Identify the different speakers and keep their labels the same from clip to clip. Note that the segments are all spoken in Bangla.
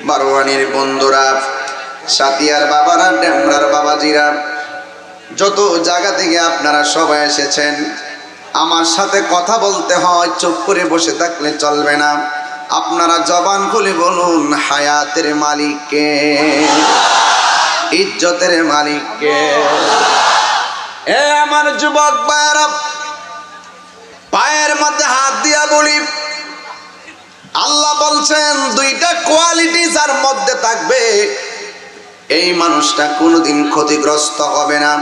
Speaker 1: বারোয়ানির বন্ধুরা, সাতিয়ার বাবারা, ডেমরার বাবাজিরা, যত জায়গা থেকে আপনারা সবাই এসেছেন, আমার সাথে কথা বলতে হয়, চুপ করে বসে থাকলে চলবে না। আপনারা জবান খুলে বলুন, হায়াতের মালিক কে? ইজ্জতের মালিক কে? এ আমার যুবক ভাইরা, পায়ের মধ্যে হাত দিয়া বলি, আল্লাহ বলছেন দুইটা কোয়ালিটি যার মধ্যে থাকবে, এই মানুষটা কোনোদিন ক্ষতিগ্রস্ত হবে না,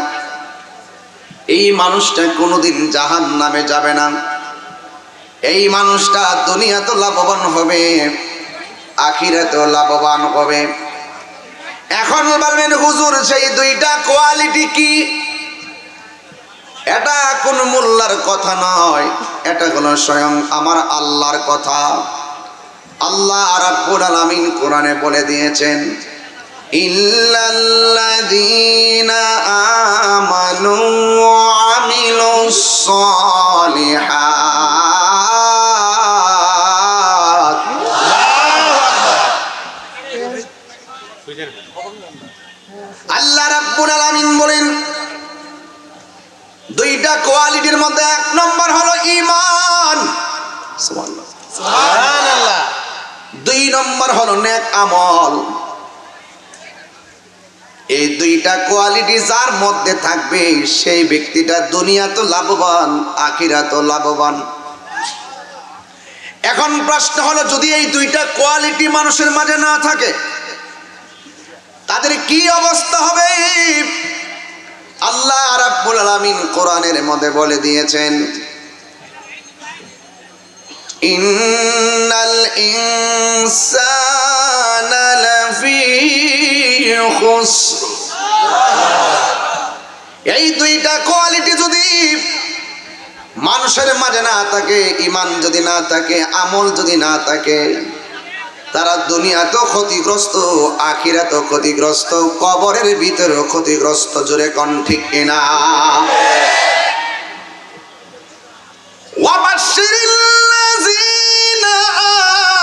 Speaker 1: এই মানুষটা কোনোদিন জাহান্নামে যাবে না, এই মানুষটা দুনিয়াতেও লাভবান হবে, আখিরাতেও লাভবান হবে। এখন বলবেন হুজুর, সেই দুইটা কোয়ালিটি কি? এটা কোন মোল্লার কথা নয়, এটা হলো স্বয়ং আমার আল্লাহর কথা। আল্লাহ রাব্বুল আলামিন কোরআনে বলে দিয়েছেন, ইল্লাল্লাযীনা আমানু ওয়া আমিলুস সালিহাত। আল্লাহ রাব্বুল আলামিন বলেন দুইটা কোয়ালিটির মধ্যে এক নম্বর হলো ঈমান, সুবহানাল্লাহ, দুই নম্বর হলো নেক আমল। এই দুইটা কোয়ালিটি যার মধ্যে থাকবে, সেই ব্যক্তিটা দুনিয়াতে লাভবান, আখিরাতেও লাভবান। এখন প্রশ্ন হলো, যদি এই দুইটা কোয়ালিটি মানুষের মাঝে না থাকে, তাদের কি অবস্থা হবে? আল্লাহ রাব্বুল আলামিন কোরআনের মধ্যে বলে দিয়েছেন, ইন্নাল ইনসানা লাফি খুসর। এই দুইটা কোয়ালিটি যদি মানুষের মাঝে না থাকে, ঈমান যদি না থাকে, আমল যদি না থাকে, তারা দুনিয়াতেও ক্ষতিগ্রস্ত, আখিরাতেও ক্ষতিগ্রস্ত, কবরের ভিতরেও ক্ষতিগ্রস্ত। জোরে কোন ঠিক কিনা? ওয়াবাশশিরিল্লাযীনা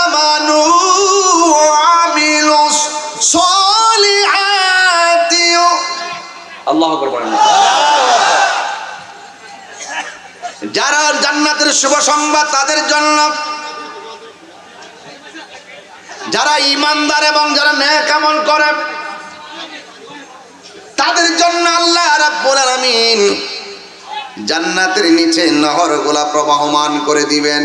Speaker 1: আমানু ওয়া আমিলুস সালিহাতি। আল্লাহু আকবার বলেন। যারা জান্নাতের শুভ সংবাদ তাদের জন্য, যারা ঈমানদার এবং যারা নেক আমল করে তাদের জন্য আল্লাহ রাব্বুল আলামিন জান্নাতের নিচে নহরগুলা প্রবাহমান করে দিবেন।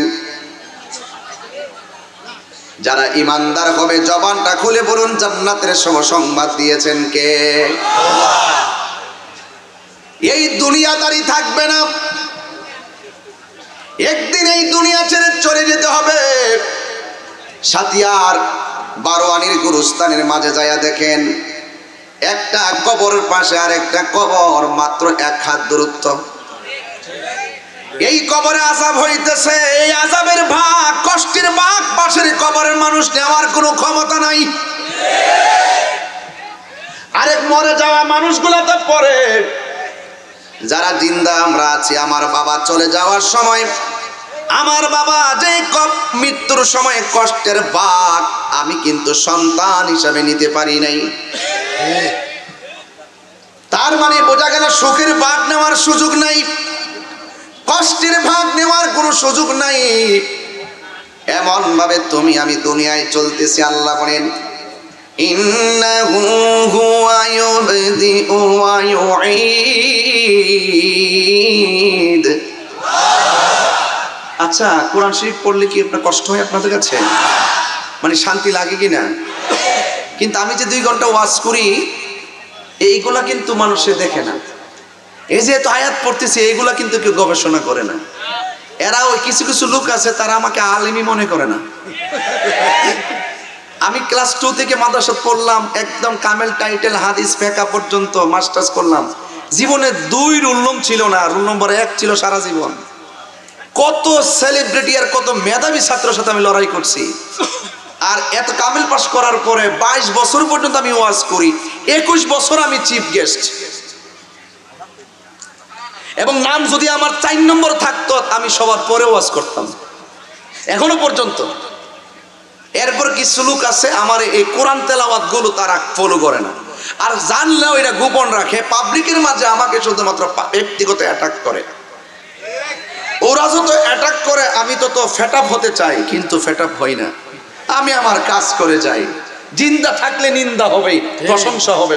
Speaker 1: যারা ঈমানদার হবে, জবানটা খুলে বলুন, জান্নাতের শুভ সংবাদ দিয়েছেন কে? আল্লাহ। এই দুনিয়াদারি থাকবে না, একদিন এই দুনিয়া ছেড়ে চলে যেতে হবে। সাতিয়ার বারোয়ানির গুরুস্থানের মাঝে যাইয়া দেখেন, একটা কবরের পাশে আর একটা কবর মাত্র 1 হাত দূরত্ব। এই কবরে আযাব হইতেছে, এই আযাবের ভাগ, কষ্টের ভাগ পাশের কবরের মানুষ নেওয়ার কোনো ক্ষমতা নাই। আরেক মরে যাওয়া মানুষগুলা তো পরে, যারা জিন্দা আমরা আছি, আমার বাবা চলে যাওয়ার সময়, আমার বাবা যে মৃত্যুর সময় কষ্টের ভাগ আমি কিন্তু সন্তান হিসাবে নিতে পারি নাই। তার মানে বোঝা গেল সুখের ভাগ নেওয়ার সুযোগ নাই, কষ্টের ভাগ নেওয়ার কোনো সুযোগ নাই। এমন ভাবে তুমি আমি দুনিয়ায় চলতেছি। আল্লাহ বলেন, ইন্নাহু হুয়া ইউবদিউ ওয়া ইউঈদ। আচ্ছা, কোরআন শরীফ পড়লে কি আপনার কষ্ট হয় আপনাদের কাছে? মানে শান্তি লাগে কিনা? কিন্তু আমি যে 2 ঘন্টা ওয়াজ করি, এইগুলা কিন্তু মানুষে দেখে না। এই যে এত আয়াত পড়তেছে, এইগুলা কিন্তু কেউ গবেষণা করে না। এরা ওই কিছু কিছু লোক আছে, তারা আমাকে আলেমই মনে করে না। আমি ক্লাস 2 থেকে মাদ্রাসা পড়লাম, একদম কামেল টাইটেল হাদিস ফিকহ পর্যন্ত মাস্টার্স করলাম। জীবনে 2 রুল নম্বর ছিল না, রুল নম্বর 1 ছিল সারা জীবন। কত সেলিব্রিটি আর কত মেধাবী ছাত্রের সাথে আমি লড়াই করছি। আর এত কামেল পাস করার পরে 22 বছর পর্যন্ত আমি ওয়াজ করি, 21 বছর আমি চিফ গেস্ট। এবং নাম যদি আমার 4 নম্বর থাকতো, আমি সবার পরে ওয়াজ করতাম এখনো পর্যন্ত। এরপর কিছু লোক আছে আমার এই কোরআন তেলাওয়াত গুলো তারা ফলো করে না, আর জানলেও এটা গোপন রাখে, পাবলিকের মাঝে আমাকে শুধুমাত্র ব্যক্তিগত অ্যাটাক করে। ওরা যত অ্যাটাক করে আমি তত ফেট আপ হতে চাই, কিন্তু ফেট আপ হই না, আমি আমার কাজ করে যাই। জিন্দা থাকলে নিন্দা হবে, প্রশংসা হবে।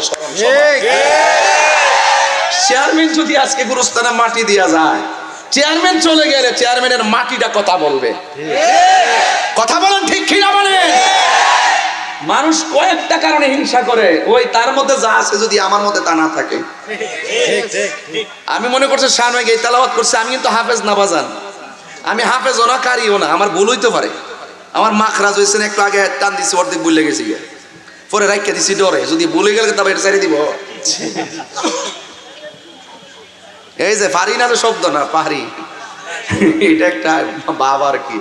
Speaker 1: চেয়ারম্যান যদি আজকে গুরুস্থানে মাটি দিয়া যায়, চেয়ারম্যান চলে গেলে চেয়ারম্যানের মাটিটা কথা বলবে। কথা বলেন ঠিক কিনা বলেন? মানুষ কয়েকটা কারণে হিংসা করে, ওই তার মধ্যে যা আছে যদি আমার মধ্যে তা না থাকে। আমি মনে করছি শাহনাই এই তেলাওয়াত করছে, আমি কিন্তু হাফেজ না বাজান, আমি হাফেজও না কারিও না, আমার ভুল হইতে পারে। আমার মাখরাজ হয়েছে একটু আগে টান দিছি, অর্ধেক ভুলে গেছি, পরে রাখিয়ে দিছি ডরে, যদি ভুলে গেলে তবে এটা ছেড়ে দিব। এই যে পারি না তো শব্দ না, পারি, এটা একটা বাবার কি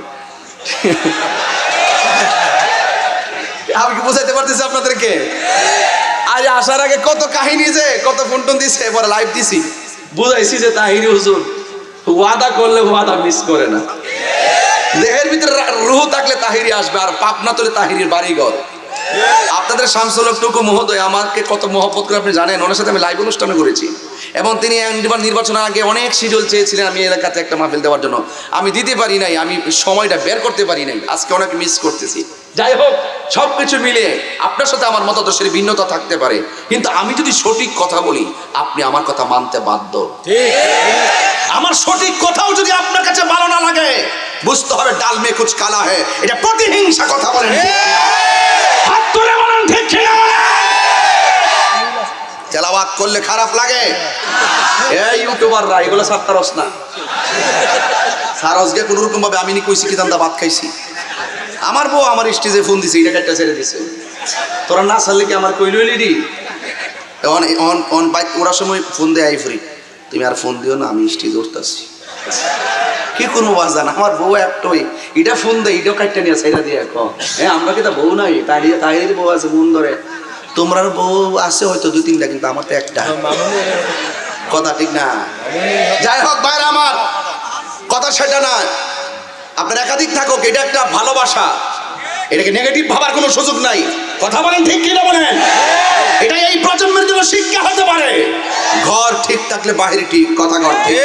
Speaker 1: আমি কি বুঝাইতে পারতেছি আপনাদেরকে? আজ আসার আগে কত কাহিনী, যে কত ফোন টোন দিছে, পরে লাইভ দিছি, বুঝাইছি যে তাহিরি হুজুর ওয়াদা করলে ওয়াদা মিস করে না। দেহের ভিতরে রুহ থাকলে তাহিরি আসবে, আর পাপ না তোলে তাহিরির বাড়িঘর। আপনাদের শামসুল হক টুকু মহোদয় আমাকে কত মহব্বত করে আপনি জানেন, ওনার সাথে আমি লাইভ অনুষ্ঠান করেছি, এবং তিনি নির্বাচনের আগে অনেক শিডিউল চেয়েছিলেন আমি এলাকাতে একটা মাহফিল দেওয়ার জন্য, আমি দিতে পারি নাই, আমি সময়টা বের করতে পারি নাই, আজকে অনেক মিস করতেছি। যাই হোক, সবকিছু মিলিয়ে আপনার সাথে আমার মতাদর্শের ভিন্নতা থাকতে পারে, কিন্তু আমি যদি সঠিক কথা বলি আপনি আমার কথা মানতে বাধ্য। আমার সঠিক কথাও যদি আপনার কাছে ভালো না লাগে, বুঝতে হবে ডাল মে কুছ কালা है, এটা প্রতিহিংসা কথা বলেন। হাত তুলে বলেন ঠিক কিনা? তেলাওয়াত করলে খারাপ লাগে? এই ইউটিউবাররা এগুলো সাত্তারস না, সারসকে কোন রকম ভাবে আমি নি কইছি কি দান্দা ভাত খাইছি। আমার বউ আমার স্টেজে ফোন দিছে, এটা কাটটা ছেড়ে দিছে, তোরা না ছাড়লে কি আমার কইলই নিদি? অন অন অন বাইক ওরা সময় ফোন দেয়, আই ফ্রি, তুমি আর ফোন দিও না, আমি স্টেজ উঠতাছি। কি করবো বাজান, আমার বউ একটাই, এটা ফোন দেয়, এটাও কাটটা নিয়ে ছেড়ে দিয়ে এখন। হ্যাঁ, আমরা কি তা বউ নাই? তাই বউ আছে মন ধরে, তোমরা বউ আছে হয়তো দুই তিনটা, কিন্তু আমার তো একটা। কথা ঠিক না? যাই হোক ভাইরা আমার, কথা সেটা না, আপনার একাধিক থাকুক, এটা একটা ভালোবাসা, এটাকে নেগেটিভ ভাবার কোনো সুযোগ নাই। কথা বলেন ঠিক কিনা বলেন? এটা এই প্রজন্মের জন্য শিক্ষা হতে পারে। ঘর ঠিক থাকলে বাহির ঠিক, কথা ঘর ঠিক।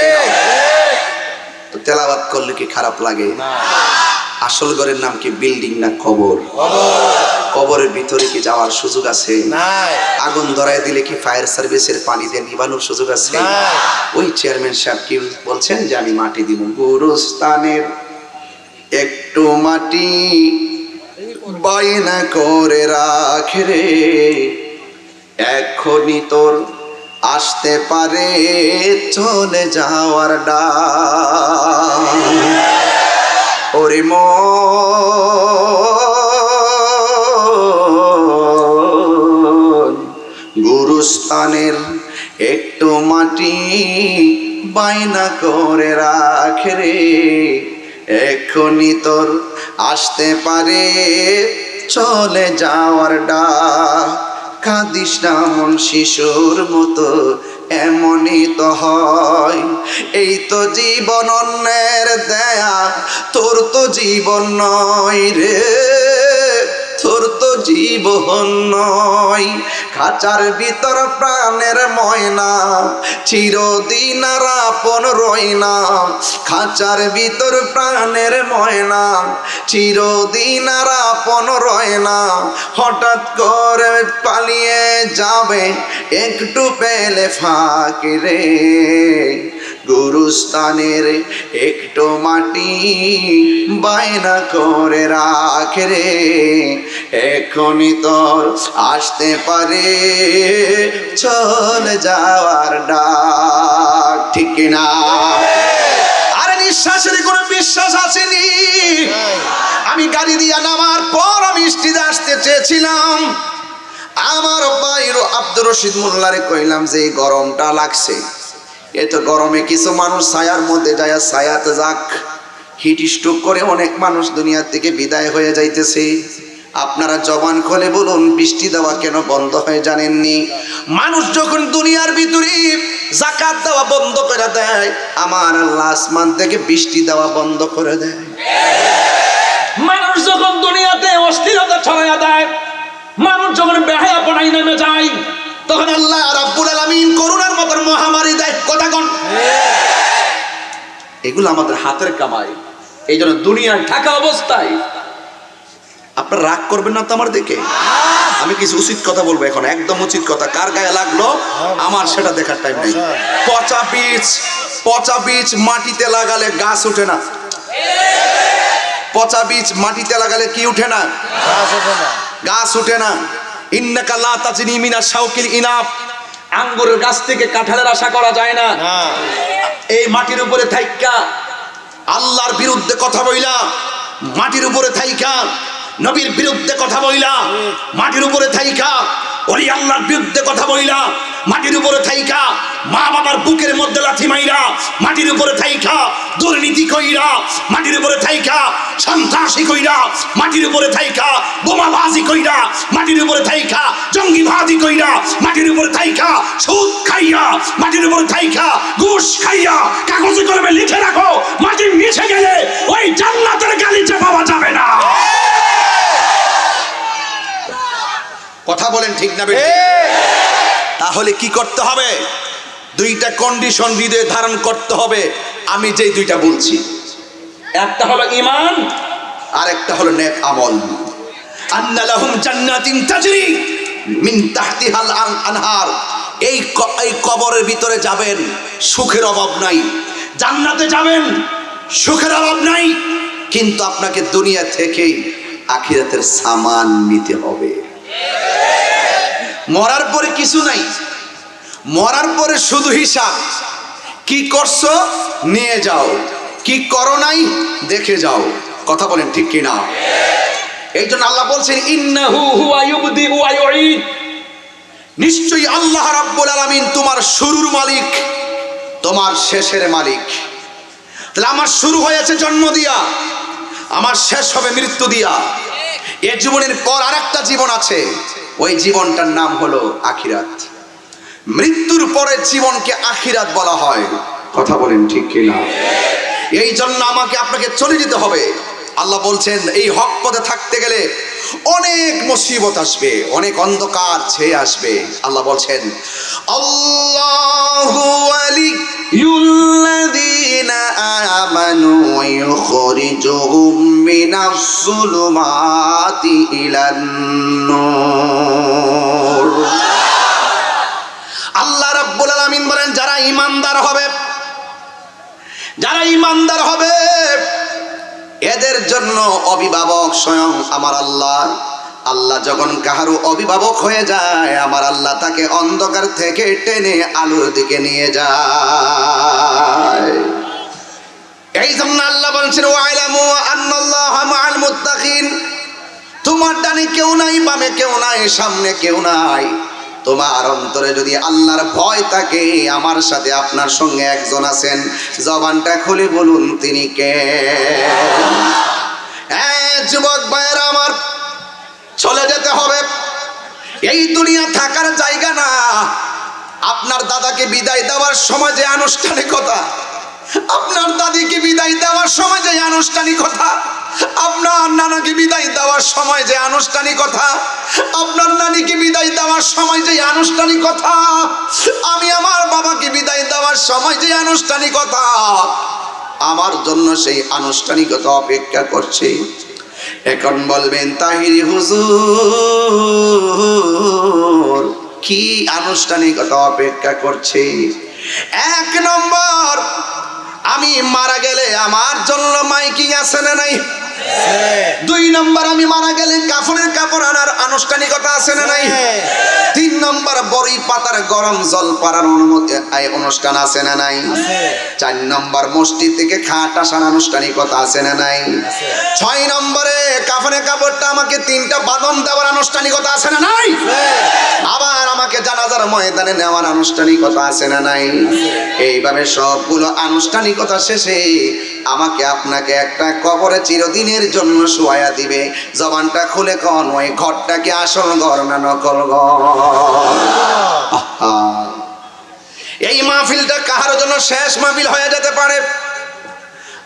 Speaker 1: তো তেলাওয়াত করলে কি খারাপ লাগে? আসল ঘরের নাম কি বিল্ডিং না কবর? কবরের ভিতরে কি যাওয়ার সুযোগ আছে? আগুন ধরায় দিলে কি ফায়ার সার্ভিসের পানি দিয়ে নিভানোর সুযোগ আছে? ওই চেয়ারম্যান সাহেব কি বলছেন যে আমি মাটি দিব, গুরুস্থানের একটু মাটি বায়না করে রাখে রে, এখনই তোর আসতে পারে চলে যাওয়ার ডাক। ওরে মন, গুরুস্থানের একটু মাটি বায়না করে রাখে রে, এখনই তোর আসতে পারে চলে যাওয়ার ডাক। কাঁদিস না মন শিশুর মতো, এমনই তো হয়, এই তো জীবন অন্যের দেয়া, তোর তো জীবন নয় রে, তোর তো জীবন নয়। খাঁচার ভিতর প্রাণের ময়না, চিরদিন আর আপন রয় না। খাঁচার ভিতর প্রাণের ময়না, চিরদিন আর আপন রয় না। হঠাৎ করে পালিয়ে যাবে একটু পেলে ফাঁকি রে, গুরুস্থানের একটু মাটি বায়না করে রাখে রে, এখনই তোর আসতে পারে চলে যাওয়ার ডাক। ঠিক কিনা? আরে নিঃশ্বাসের কোনো বিশ্বাস আসেনি। আমি গাড়ি দিয়া নামার পর আমি স্টেজে আসতে চেয়েছিলাম, আমার ভাই আব্দুর রশিদ মোল্লারে কইলাম যে এই গরমটা লাগছে, এত গরমে কিছু মানুষ ছায়ার মধ্যে যায়, ছায়াতে যাক। হিট স্ট্রোক করে অনেক মানুষ দুনিয়া থেকে বিদায় হয়ে যাইতেছে। আপনারা জবান খুলে বলুন, বৃষ্টি দেওয়া কেন বন্ধ হয়ে জানেননি? মানুষ যখন দুনিয়ার ভিতরে যাকাত দেওয়া বন্ধ করে দেয়, আমার আল্লাহ আসমান থেকে বৃষ্টি দেওয়া বন্ধ করে দেয়। মানুষ যখন
Speaker 2: যখন দুনিয়াতে অস্থিরতা ছড়াইয়া দেয়, মানুষ যখন বেহায়াপনায় নেমে যায়, তখন আল্লাহ রাব্বুল আলামিন করুণার মতন মহামারী দেয়। কথা কোন? এগুলো আমাদের হাতের কামাই। এই জন্য দুনিয়ার থাকা অবস্থায় আপনার রাগ করবেন না তো আমার দিকে। আমি কিছু উচিত কথা বলবো এখন, একদম উচিত কথা। কার গায়ে লাগলো আমার সেটা দেখার টাইম নেই। পচা বীজ মাটিতে লাগালে গাছ উঠে না। পচা বীজ মাটিতে লাগালে কি উঠে না? গাছ উঠে না। ইন্নাকা লা তাজনি মিনা শাওকিল ইনাব, আঙ্গুরের গাছ থেকে কাঁঠালের আশা করা যায় না। এই মাটির উপরে থাইকা আল্লাহর বিরুদ্ধে কথা বইলা, মাটির উপরে থাইকা নবীর বিরুদ্ধে কথা বইলা, মাটির উপরে থাইকা ওলি আল্লাহর বিরুদ্ধে কথা বইলা, মাটির উপরে থাইকা মা বাবার বুকের মধ্যে লাথি মাইরা, মাটির উপরে থাইকা দুর্নীতি কইরা, মাটির উপরে থাইকা সন্ত্রাসী কইরা, মাটির উপরে থাইকা বোমাবাজি কইরা, মাটির উপরে থাইকা জঙ্গিবাজি কইরা, মাটির উপরে থাইকা সুদ খাইয়া, মাটির উপরে থাইকা ঘুষ খাইয়া কাগজে কলমে লিখে রাখো, মাটির নিচে গেলে ওই জান্নাতের গালিচা পাওয়া যাবে না। কথা বলেন ঠিক না বেঠিক? তাহলে কি করতে হবে? দুইটা কন্ডিশন হৃদয়ে ধারণ করতে হবে। আমি যেই দুইটা বলছি, একটা হলো ঈমান আর একটা হলো নেক আমল। আন্না লাহুম জান্নাতিন তাজরি মিন তাহতিহাল আনহার। এই কবরের ভিতরে যাবেন, সুখের অভাব নাই। জান্নাতে যাবেন, সুখের অভাব নাই, কিন্তু আপনাকে দুনিয়া থেকেই আখিরাতের সামান নিতে হবে। মরার পরে কিছু নাই, মরার পরে শুধু হিসাব। কি করছো নিয়ে যাও, কি করো নাই দেখে যাও। কথা বলেন ঠিক কিনা? এই জন্য আল্লাহ বলছেন ইন্নাহু হুয়া ইউবদি ওয়া ইউঈদ, নিশ্চয়ই আল্লাহ রাব্বুল আলামিন তোমার শুরুর মালিক, তোমার শেষের মালিক। তাহলে আমার শুরু হয়েছে জন্ম দিয়া, আমার শেষ হবে মৃত্যু দিয়া। এই জীবনের পর আরেকটা জীবন আছে, ওই জীবনটার নাম হলো আখিরাত। মৃত্যুর পরের জীবনকে আখিরাত বলা হয়। কথা বলেন ঠিক কিনা? এই জন্য আমাকে আপনাকে চলে যেতে হবে। আল্লাহ বলছেন এই হক পথে থাকতে গেলে অনেক মুসিবত আসবে, অনেক অন্ধকার ছেয়ে আসবে। আল্লাহ বলছেন আল্লাহু ওয়ালিয়ুল্লাযীনা আমানু ইউখরিজুহুম মিনাস যুলুমাতি ইলান নূর। আল্লাহ রাব্বুল আলামিন বলেন যারা ঈমানদার হবে, যারা ঈমানদার হবে এদের জন্য অভিভাবক স্বয়ং আমার আল্লাহ। আল্লাহ যখন কাহারও অভিভাবক হয়ে যায়, আমার আল্লাহ তাকে অন্ধকার থেকে টেনে আলোর দিকে নিয়ে যায়। এই জন্য আল্লাহ বলছেন ওয়াইলামু আন্নাল্লাহা মাআল মুত্তাকিন। তোমার ডানে কেউ নাই, বামে কেউ নাই, সামনে কেউ নাই। তোমার অন্তরে যদি আল্লাহর ভয় থাকে, আমার সাথে আপনার সঙ্গে একজন আছেন। জবানটা খুলে বলুন তিনি কে? যুবক ভাইয়েরা আমার, চলে যেতে হবে। এই দুনিয়া থাকার জায়গা না। আপনার দাদাকে বিদায় দেওয়ার সময় যে আনুষ্ঠানিকতা, আপনার দাদিকে বিদায় দেওয়ার সময় যে আনুষ্ঠানিকতা, আপনার নানাকে বিদায় দেওয়ার সময় যে আনুষ্ঠানিকতা, আপনার নানিকে বিদায় দেওয়ার সময় যে আনুষ্ঠানিকতা, আমি আমার বাবাকে বিদায় দেওয়ার সময় যে আনুষ্ঠানিকতা, আমার জন্য সেই আনুষ্ঠানিকতা অপেক্ষা করছে। এখন বলবেন তাহিরি হুজুর কি আনুষ্ঠানিকতা অপেক্ষা করছে? এক নম্বর, আমি মারা গেলে আমার জন্য মাইকিং আছে না নাই? দুই নম্বর, আমি মারা গেলে কাফনের কাপড় আনার আনুষ্ঠানিকতা আছে না নাই? তিন নম্বর, বড়ি পাতার গরম জল পাড়ার অনুষ্ঠান আছে না নাই? চার নম্বর, মসজিদ থেকে খাট আসার আনুষ্ঠানিকতা আছে না নাই? ছয় নম্বরে, কাফনের কাপড়টা আমাকে তিনটা বাঁধন দেওয়ার আনুষ্ঠানিকতা আছে না নাই? আবার আমাকে জানাজার ময়দানে নেওয়ার আনুষ্ঠানিকতা আছে না নাই? এইভাবে সবগুলো আনুষ্ঠানিকতা শেষে আমাকে আপনাকে একটা কবরে চিরদিনের জন্য শোয়া দিবে। জবানটা খুলে কোন ওই ঘরটা কি আসল ঘর না নকল ঘর? এই মাহফিলটা কাহার জন্য শেষ মাহফিল হয়ে যেতে পারে।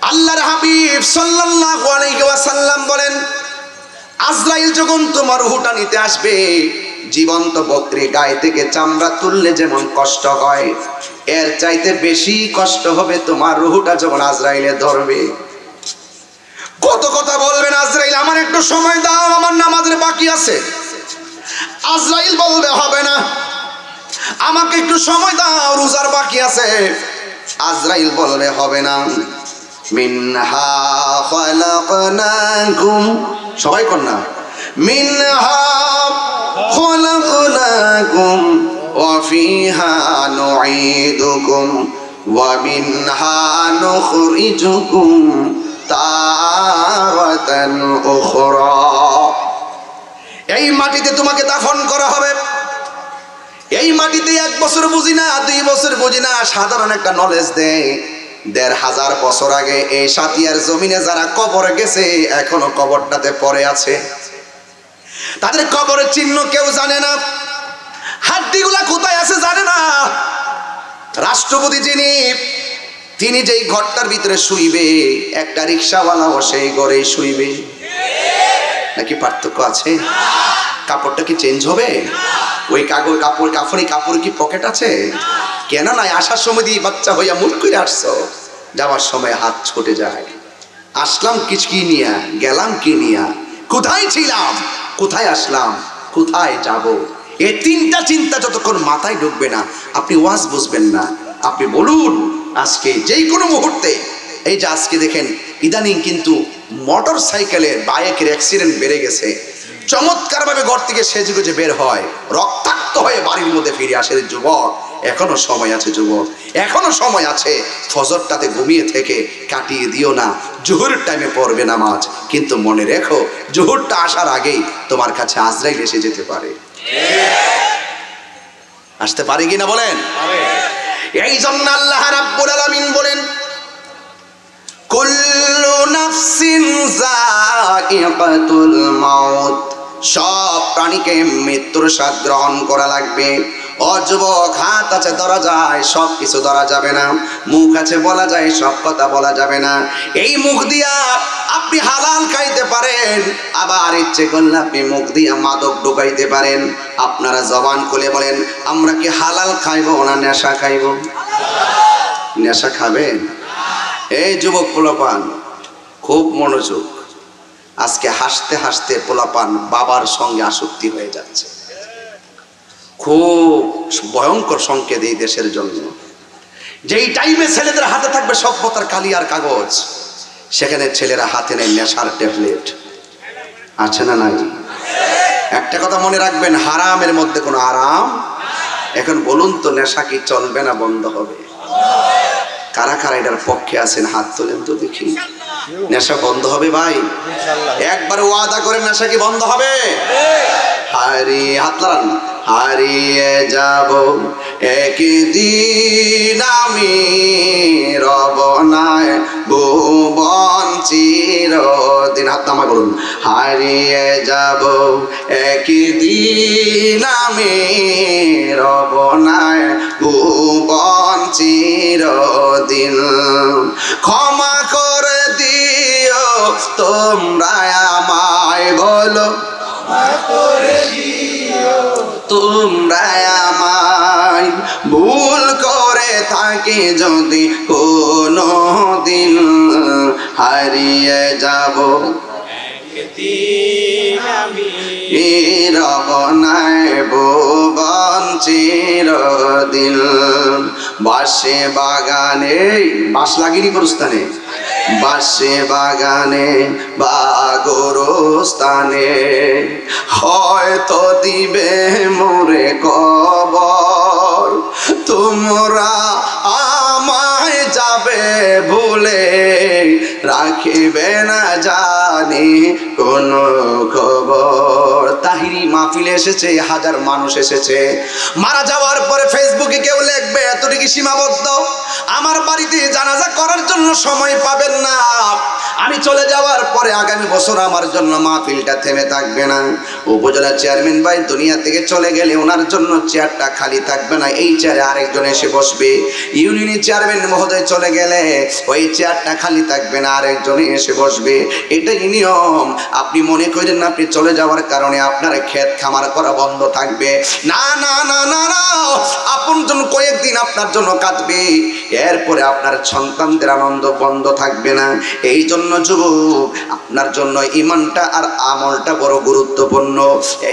Speaker 2: আল্লাহর হাবিব সাল্লাল্লাহু আলাইহি ওয়াসাল্লাম বলেন আজরাইল যখন তোমার রূহটা নিতে আসবে, জীবন্ত বকরি গায়ে থেকে চামড়া তুললে যেমন কষ্ট হয়, এর চাইতে বেশি কষ্ট হবে তোমার রূহটা যখন আজরাইলে ধরবে। কত কথা বলবেন আজরাইল, আমার একটু সময় দাও, আমার নামাজের বাকি আছে। আজরাইল বলবে হবে না, আমাকে একটু সময় দাও, রোজার বাকি আছে। আজরাইল বলবে হবে না। মিনহা খালাকনাকুম, সবাই কন্যা, মিনহা খালাকনাকুম ওয়া ফিহা নুঈদুকুম ওয়া মিনহা নুখরিজুকুম তারাতান উখরা। এই মাটিতে তোমাকে দাফন করা হবে। এই মাটিতে 1 বছর বুঝি না, 2 বছর বুঝি না, সাধারণ একটা নলেজ দেয়। 1500 বছর আগে এই সাতিয়ার জমিনে যারা কবরে গেছে, এখনো কবরটাতে পড়ে আছে। তাদের কবরের চিহ্ন কেউ জানে না, হাড্ডিগুলা কোথায় আছে জানে না। রাষ্ট্রপতি যিনি, তিনি যেই ঘরটার ভিতরে শুইবে, একটা রিক্সাওয়ালাও সেই ঘরেই শুইবে। নাকি পার্থক্য আছে? কাপড়টা কি চেঞ্জ হবে? ওই কাপড় কি পকেট আছে? কেন নাই? আসার সময় দিয়ে বাচ্চা হইয়া মুখ করে আসছো, যাওয়ার সময় হাত ছুটে যায়। আসলাম কি নিয়া, গেলাম কি নিয়া, কোথায় ছিলাম, কোথায় আসলাম, কোথায় যাব, এই 3টা চিন্তা যতক্ষণ মাথায় ঢুকবে না, আপনি ওয়াজ বুঝবেন না। আপনি বলুন, আজকে যেই কোনো মুহূর্তে, এই যে আজকে দেখেন ইদানিং কিন্তু মোটর সাইকেলের, বাইকের অ্যাক্সিডেন্ট বেড়ে গেছে। চমৎকার ভাবে ঘর থেকে সেজে গুজে বের হয়, রক্তাক্ত হয়ে বাড়ির মধ্যে ফিরে আসে। যুবক, এখনো সময় আছে, যুবক এখনো সময় আছে। ফজরটাতে ঘুমিয়ে থেকে কাটিয়ে দিও না, জোহরের টাইমে পড়বে নামাজ। কিন্তু মনে রেখো, জোহরটা আসার আগেই তোমার কাছে আজরাইল এসে যেতে পারে। আসতে পারে কিনা বলেন? এই জন্য আল্লাহ রাব্বুল আলামিন বলেন, কুল্লু নাফসিন যায়িকাতুল মাউত, সব প্রাণীকে মৃত্যুর স্বাদ গ্রহণ করা লাগবে। ও যুবক, হাত আছে ধরা যায়, সব কিছু ধরা যাবে না। মুখ আছে বলা যায়, সব কথা বলা যাবে না। এই মুখ দিয়া আপনি হালাল খাইতে পারেন, আবার ইচ্ছে করলে আপনি মুখ দিয়া মাদক ঢুকাইতে পারেন। আপনারা জবান খুলে বলেন, আমরা কি হালাল খাইবো না নেশা খাইবো? নেশা খাবেন? এই যুবক পোলাপান, খুব মনোযোগ। আজকে হাসতে হাসতে পোলাপান বাবার সঙ্গে আসক্তি হয়ে যাচ্ছে। খুব ভয়ঙ্কর সংকেত এই দেশের জন্য। যেই টাইমে ছেলেদের হাতে থাকবে সভ্যতার কালি আর কাগজ, সেখানে ছেলেরা হাতে নেয় নেশার ট্যাবলেট। আছে না নাই? একটা কথা মনে রাখবেন, হারামের মধ্যে কোনো আরাম। এখন বলুন তো, নেশা কি চলবে না বন্ধ হবে? কারা কারা এটার পক্ষে আছেন? হাত তোলেন তো দেখি। নেশা বন্ধ হবে ভাই? একবার ওয়াদা করে, নেশা কি বন্ধ হবে? হাত লাগান। হারিয়ে যাব একদিন আমি, রব নাই ভুবন চিরদিন। হাত নামা বলুন, হারিয়ে যাব একদিন আমি, রব নাই ভুবন চিরদিন। ক্ষমা করে দিও তোমরা আমায়, বলো তোমরা আমায়, ভুল করে থাকি যদি কোনো দিন, হারিয়ে যাব রব নাই ভুবন চিরদিন। বাসে বাগানে, বাস লাগিনি গোরস্থানে, বাসে বাগানে বা গোরস্থানে, হয়তো দিবে মোরে কবর, তোমরা আমায় যাবে ভুলে, রাখিবে না জানি কোনো খবর। তাহিরি মাহফিলে এসেছে, হাজার মানুষ এসেছে। মারা যাওয়ার পরে ফেসবুকে কেউ লিখবে, এতটুকু সীমাবদ্ধ, আমার বাড়িতে জানাজা করার জন্য সময় পাবেন না, আমি চলে যাওয়ার পরে আগামী বছর আমার জন্য মাহফিলটা থেমে থাকবে না। উপজেলা চেয়ারম্যান ভাই দুনিয়া থেকে চলে গেলে ওনার জন্য চেয়ারটা খালি থাকবে না, এই চেয়ারে আরেকজন এসে বসবে। ইউনিয়নের চেয়ারম্যান মহোদয় চলে গেলে ওই চেয়ারটা খালি থাকবে না, আরেকজন এসে বসবে। এটাই নিয়ম। আপনি মনে করেন না আপনি চলে যাওয়ার কারণে আপনার ক্ষেত খামার করা বন্ধ থাকবে। না না না না না, আপনজন কয়েকদিন আপনার জন্য কাঁদবে, এরপরে আপনার সন্তানদের আনন্দ বন্ধ থাকবে না। এই জন্য যুবক, আপনার জন্য ইমানটা আর আমলটা বড় গুরুত্বপূর্ণ।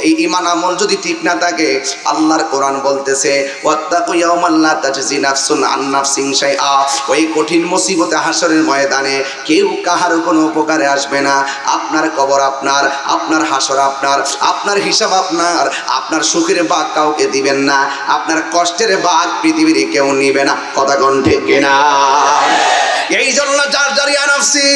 Speaker 2: এই ইমান আমল যদি ঠিক না থাকে, আল্লাহর কোরআন বলতেছে ওয়াত্তাকু ইয়াওমান লা তাজজি নাফসুন আন নাফসিন শাইআ, ওই কঠিন মুসিবতে হাসরের ময়দানে কেউ কাহারও কোনো উপকারে আসবে না। আপনার কবর আপনার, আপনার হাসর আপনার, আপনার হিসাব আপনার, আপনার সুখের ভাগ কাউকে দিবেন না, আপনার কষ্টের ভাগ পৃথিবীর কেউ নিবে না। কথা কোন ঠিক কিনা? এই জন্য যার জারিয়া নফসি,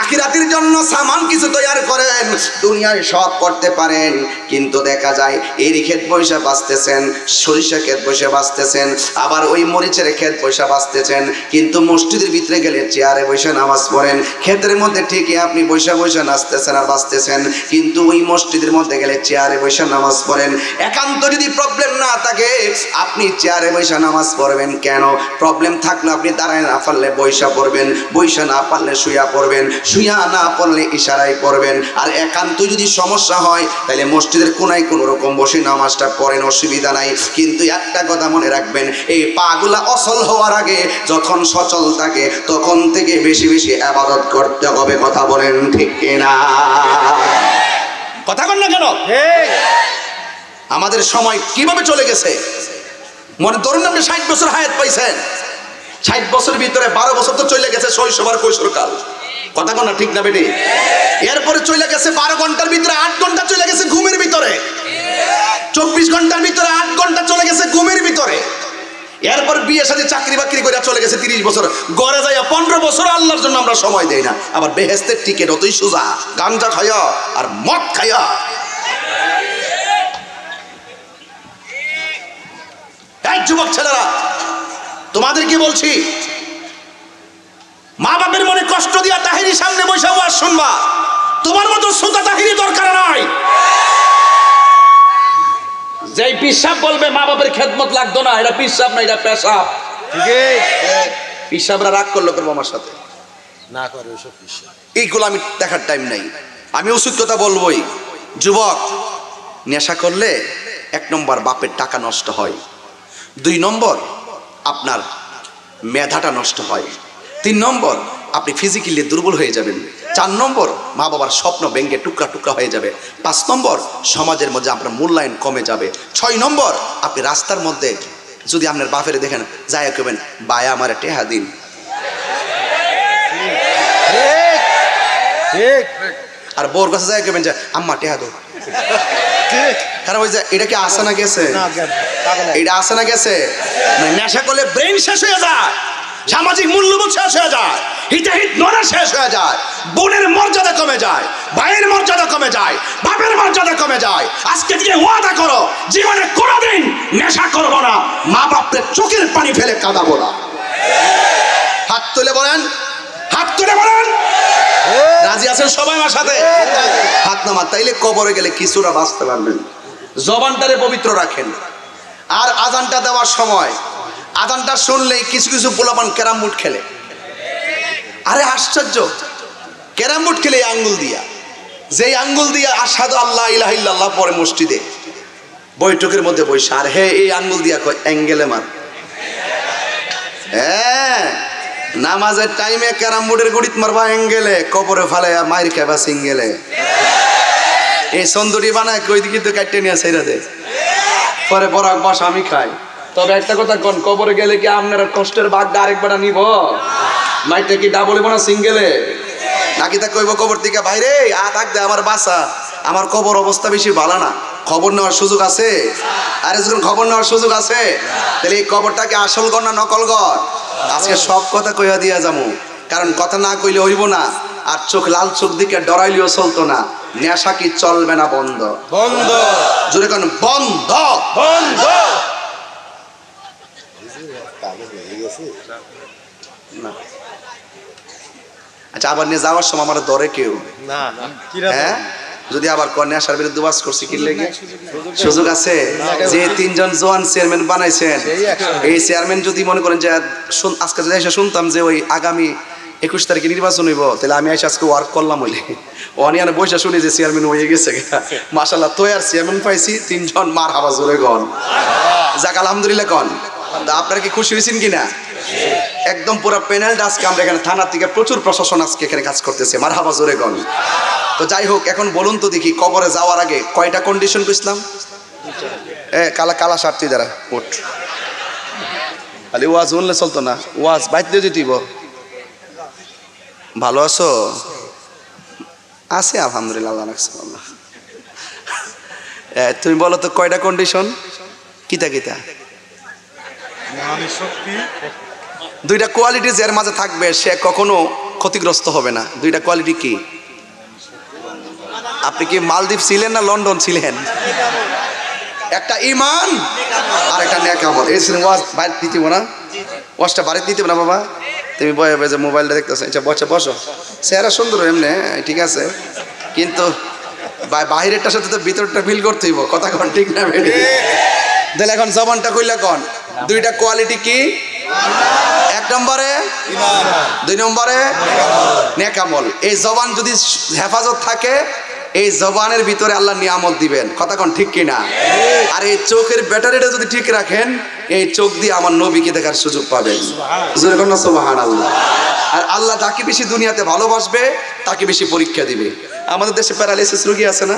Speaker 2: আখিরাতের জন্য সামান কিছু তৈরি করেন। দুনিয়ায় সব করতে পারেন, কিন্তু দেখা যায় এরই ক্ষেত পয়সা বাঁচতেছেন, সরিষা ক্ষেত পয়সা বাঁচতেছেন, আবার ওই মরিচের ক্ষেত পয়সা বাঁচতেছেন, কিন্তু মসজিদের ভিতরে গেলে চেয়ারে বসে নামাজ পড়েন। ক্ষেতের মধ্যে ঠিকই আপনি বসে বসে নাচতেছেন আর বাঁচতেছেন, কিন্তু ওই মসজিদের মধ্যে গেলে চেয়ারে বসে নামাজ পড়েন। একান্ত যদি প্রবলেম না থাকে, আপনি চেয়ারে বসে নামাজ পড়বেন কেন? প্রবলেম থাকলে আপনি দাঁড়ায় না পারলে বৈশা পড়বেন, বৈশা না পারলে শুয়া পড়বেন, শুয়া না পড়লে ইশারায় পড়বেন। আর একান্ত যদি সমস্যা হয় তাহলে মসজিদের কোনায় কোনো রকম বসে নামাজটা পড়েন, অসুবিধা নাই। কিন্তু একটা কথা মনে রাখবেন, এই পাগুলা অচল হওয়ার আগে যখন সচল থাকে তখন থেকে বেশি বেশি ইবাদত করতে হবে। কথা বলেন ঠিক কিনা? কথা বল না কেন? আমাদের সময় কিভাবে চলে গেছে। মনে ধরুন আপনি 60 বছর হায়াত পাইছেন, 60 বছরের ভিতরে 12 বছর তো চলে গেছে শৈশব আর কৈশোরকাল। কথা কোন ঠিক না বেটি? এরপরে চলে গেছে 12 ঘন্টার ভিতরে 8 ঘন্টা চলে গেছে ঘুমের ভিতরে, 24 ঘন্টার ভিতরে 8 ঘন্টা চলে গেছে ঘুমের ভিতরে। এরপর বিয়ের সাথে চাকরি বাকরি করে চলে গেছে 30 বছর, গড়ে যায় 15 বছর আল্লাহর জন্য আমরা সময় দেই না। আবার বেহেশতের টিকিট অতই সোজা, গাঞ্জা খায়া আর মদ খায়া। এই যুবক ছেলেরা, তোমাদেরকে বলছি, মা বাপের মনে কষ্ট দিয়া তাহিরি সামনে বসে ওয়াজ শুনবা, তোমার মতো সুতা তাহিরি দরকার নাই।
Speaker 1: যেই পিসাব বলবে মা বাপের খেদমত লাগতো না, এটা পিসাব না, এটা পেশাব। পিসাবরা রাগ করলো করবো আমার সাথে
Speaker 3: না করে ওসব পিসাব,
Speaker 2: এইগুলো আমি দেখার টাইম নাই। আমি ওষুধ কথা বলবোই। যুবক, নেশা করলে 1 নম্বর বাপের টাকা নষ্ট হয়, 2 নম্বর আপনার মেধাটা নষ্ট হয়, 3 নম্বর আপনি ফিজিক্যালি দুর্বল হয়ে যাবেন, 4 নম্বর মা বাবার স্বপ্ন ভেঙে টুকরা টুকরা হয়ে যাবে, 5 নম্বর সমাজের মধ্যে আপনার মূল্যায়ন কমে যাবে, 6 নম্বর আপনি রাস্তার মধ্যে যদি আপনার বাপের দেখেন যায় কেবেন বায়া আমার টেহা দিন। আর বোর কাছে যায় কেবেন যে আম্মা টেহা দো। কারণ ওই যে এটা কি আসে না গেছে, এটা আসে না গেছে। নেশা করলে ব্রেন শেষ হয়ে যায়, সামাজিক মূল্যবোধ শেষ হয়ে যায়, হিতাহিত নড়া শেষ হয়ে যায়, বোনের মর্যাদা কমে যায়, ভাইয়ের মর্যাদা কমে যায়, বাপের মর্যাদা কমে যায়। আজকে থেকে ওয়াদা করো, জীবনে কোনোদিন নেশা করবো না, মা বাপের চোখের পানি ফেলে কাঁদাবো না। হাত তুলে বলেন, হাত তুলে বলেন রাজি আছেন সবাই আমার সাথে? হাত নামা, তাইলে কবরে গেলে কিছুটা বাঁচতে পারবেন। জবানটারে পবিত্র রাখেন। আর আজানটা দেওয়ার সময় আজানটা শুনলেই কিছু কিছু পোলাপান ক্যারাম বোর্ড খেলে। আরে আশ্চর্য, ক্যারাম বোর্ড খেলে এই আঙ্গুল দিয়া, যেই আঙ্গুল দিয়া আশহাদু আল্লাহ ইলাহা ইল্লাল্লাহ পরে মসজিদে বৈঠকের মধ্যে বসে, আর হে এই আঙ্গুল দিয়া কয় অ্যাঙ্গেলে মার। হ্যাঁ, নামাজের টাইমে ক্যারাম বোর্ডের গড়িত মারবা অ্যাঙ্গেলে, কবরে ফালাইয়া মাইর খাবা সিঙ্গেলে। এই সন্দুরি বানায় কই দিকে তো কাটতে নিয়ে ছেড়ে দে, পরে পরাগ বাস আমি খাই। তবে একটা কথা কোন, কবরে গেলে কি আপনারা কষ্টের ভাগটা আরেকবার নিব? মাইরটা কি ডাবল না সিঙ্গেলে? নাকি তা কইব কবর থেকে ভাইরে আ থাক দে আমার বাসা, আমার কবর অবস্থা বেশি ভালো না, খবর নেওয়ার সুযোগ আছে? আরে যখন খবর নেওয়ার সুযোগ আছে, তাহলে এই কবরটাকে আসল ঘর না নকল ঘর? আজকে সব কথা কইয়া দিয়া যাবো, কারণ কথা না কইলে হইব না। আর চোখ লাল চোখ দিকে ডরাইলেও চলতো না। নেশা কি চলবে না বন্ধ?
Speaker 3: বন্ধ।
Speaker 2: জোরে কোন বন্ধ,
Speaker 3: বন্ধ।
Speaker 2: না। আচ্ছা, আবার নিয়ে যাওয়ার সময় আমার ধরে কেউ?
Speaker 3: না,
Speaker 2: হ্যাঁ,
Speaker 1: যদি আবার কর নেশার বিরুদ্ধে ওয়াজ করছি কি লেগে সুযোগ আছে যে তিনজন জোয়ান চেয়ারম্যান বানাইছেন এই চেয়ারম্যান যদি মনে করেন যে আজকে যদি এসে শুনতাম যে ওই আগামী 21 তারিখে নির্বাচন হইব তাহলে আমি এসে আজকে ওয়ার্ক করলাম হইলে অনিয়ানে বৈশা শুনি যে চেয়ারম্যান হয়ে গেছে মাশাআল্লাহ তো আর চেয়ারম্যান পাইছি তিনজন মার হাওয়া জোরে গন যাক আলহামদুলিল্লাহ গন। তা আপনারা কি খুশি হয়েছেন কিনা? একদম পুরো প্যানেলটা আজকে আমরা এখানে থানা থেকে প্রচুর প্রশাসন আজকে এখানে কাজ করতেছে মার হাওয়া জোরে গন। তো যাই হোক এখন বলুন তো দেখি কবরে যাওয়ার আগে কয়টা কন্ডিশন বুঝলাম? কালা কালা শার্ট তুই দাঁড়া উঠ খালি ওয়াজ বললে চলতো না ওয়াজ বাইতে দিয়ে দিতেইব। ভালো আছো? আছে আলহামদুলিল্লাহ আল্লাহ রাখছে আল্লাহ। তুমি বলো তো কয়টা কন্ডিশন? কিতা কিতা? দুইটা কোয়ালিটি যার মাঝে থাকবে সে কখনো ক্ষতিগ্রস্ত হবে না। দুইটা কোয়ালিটি কি? আপনি কি মালদ্বীপ ছিলেন না লন্ডন ছিলেন? একটা ঈমান আর একটা নেক আমল। এই ছিলেন ওয়াজ বাইরে দিতে না, ওয়াজটা বাড়িতে দিতে না বাবা। তুমি বয়ে যে মোবাইলটা দেখতেছো আচ্ছা বসে বসো চেহারা সুন্দর এমনি ঠিক আছে কিন্তু বাহিরেরটার সাথে তো ভিতরটা ফিল করতে হইব কথা কোন ঠিক না বেডি তাহলে এখন জবানটা কইলা কোন দুইটা কোয়ালিটি কি? এক নম্বরে ঈমান, দুই নম্বরে নেক আমল। এই জবান যদি হেফাজত থাকে এই জবানের ভিতরে আল্লাহ নিয়ামত দিবেন কথা কোন ঠিক কিনা? আর এই চোখের ব্যাটারিটা যদি ঠিক রাখেন এই চোখ দিয়ে আমার নবীকে দেখার সুযোগ পাবেন জোরে কোন সুবহানাল্লাহ। আর আল্লাহ যাকে বেশি দুনিয়াতে ভালোবাসবে তাকে বেশি পরীক্ষা দিবে। আমাদের দেশে প্যারালাইসিস রোগী আছে না?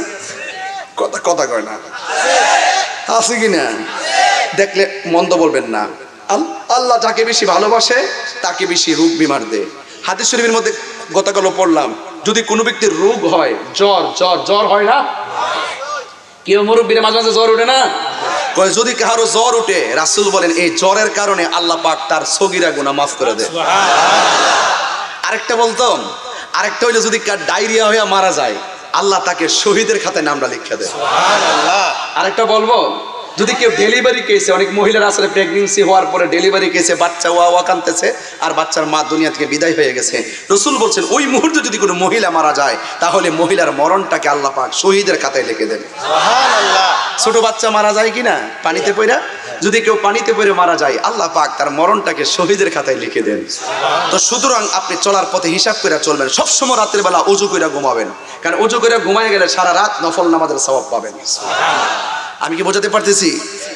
Speaker 1: কথা কথা কয় না আছে কিনা? দেখলে মন্দ বলবেন না। আল্লাহ যাকে বেশি ভালোবাসে তাকে বেশি রোগ বিমার দেয়। হাদিস শরীফের মধ্যে গতকাল পড়লাম যদি কোনো ব্যক্তির রোগ হয় জ্বর জ্বর জ্বর হয় না কেউ মুরব্বীর মাঝে মাঝে জ্বর ওঠে না যদি কারো জ্বর উঠে রাসূল বলেন এই জ্বরের কারণে আল্লাহ পাক তার সগীরা গুনাহ মাফ করে দেয়। আরেকটা বলতাম আরেকটা হইলো যদি কার ডায়রিয়া হয়ে মারা যায় আল্লাহ তাকে শহীদের খাতায় নামটা লিখে দেয়। আরেকটা বলবো যদি কেউ ডেলিভারি কেসে অনেক মহিলার আসলে প্রেগনেন্সি হওয়ার পরে ডেলিভারি কেসে বাচ্চা ওয়া কাঁদতেছে আর বাচ্চার মা দুনিয়া থেকে বিদায় হয়ে গেছে রাসূল বলছেন ওই মুহূর্তে যদি কোনো মহিলা মারা যায় তাহলে মহিলার মরণটাকে আল্লাহ পাক শহীদের খাতায় লিখে দেন। সুবহানাল্লাহ। ছোট বাচ্চা মারা যায় কিনা পানিতে পড়া যদি কেউ পানিতে পড়ে মারা যায় আল্লাহ পাক তার মরণটাকে শহীদের খাতায় লিখে দেন। তো সুতরাং আপনি চলার পথে হিসাব করে চলবেন সবসময় রাতের বেলা ওযু করে ঘুমাবেন কারণ ওযু করে ঘুমায় গেলে সারা রাত নফল নামাজের সওয়াব পাবেন। আমি কি বোঝাতে পারতেছি?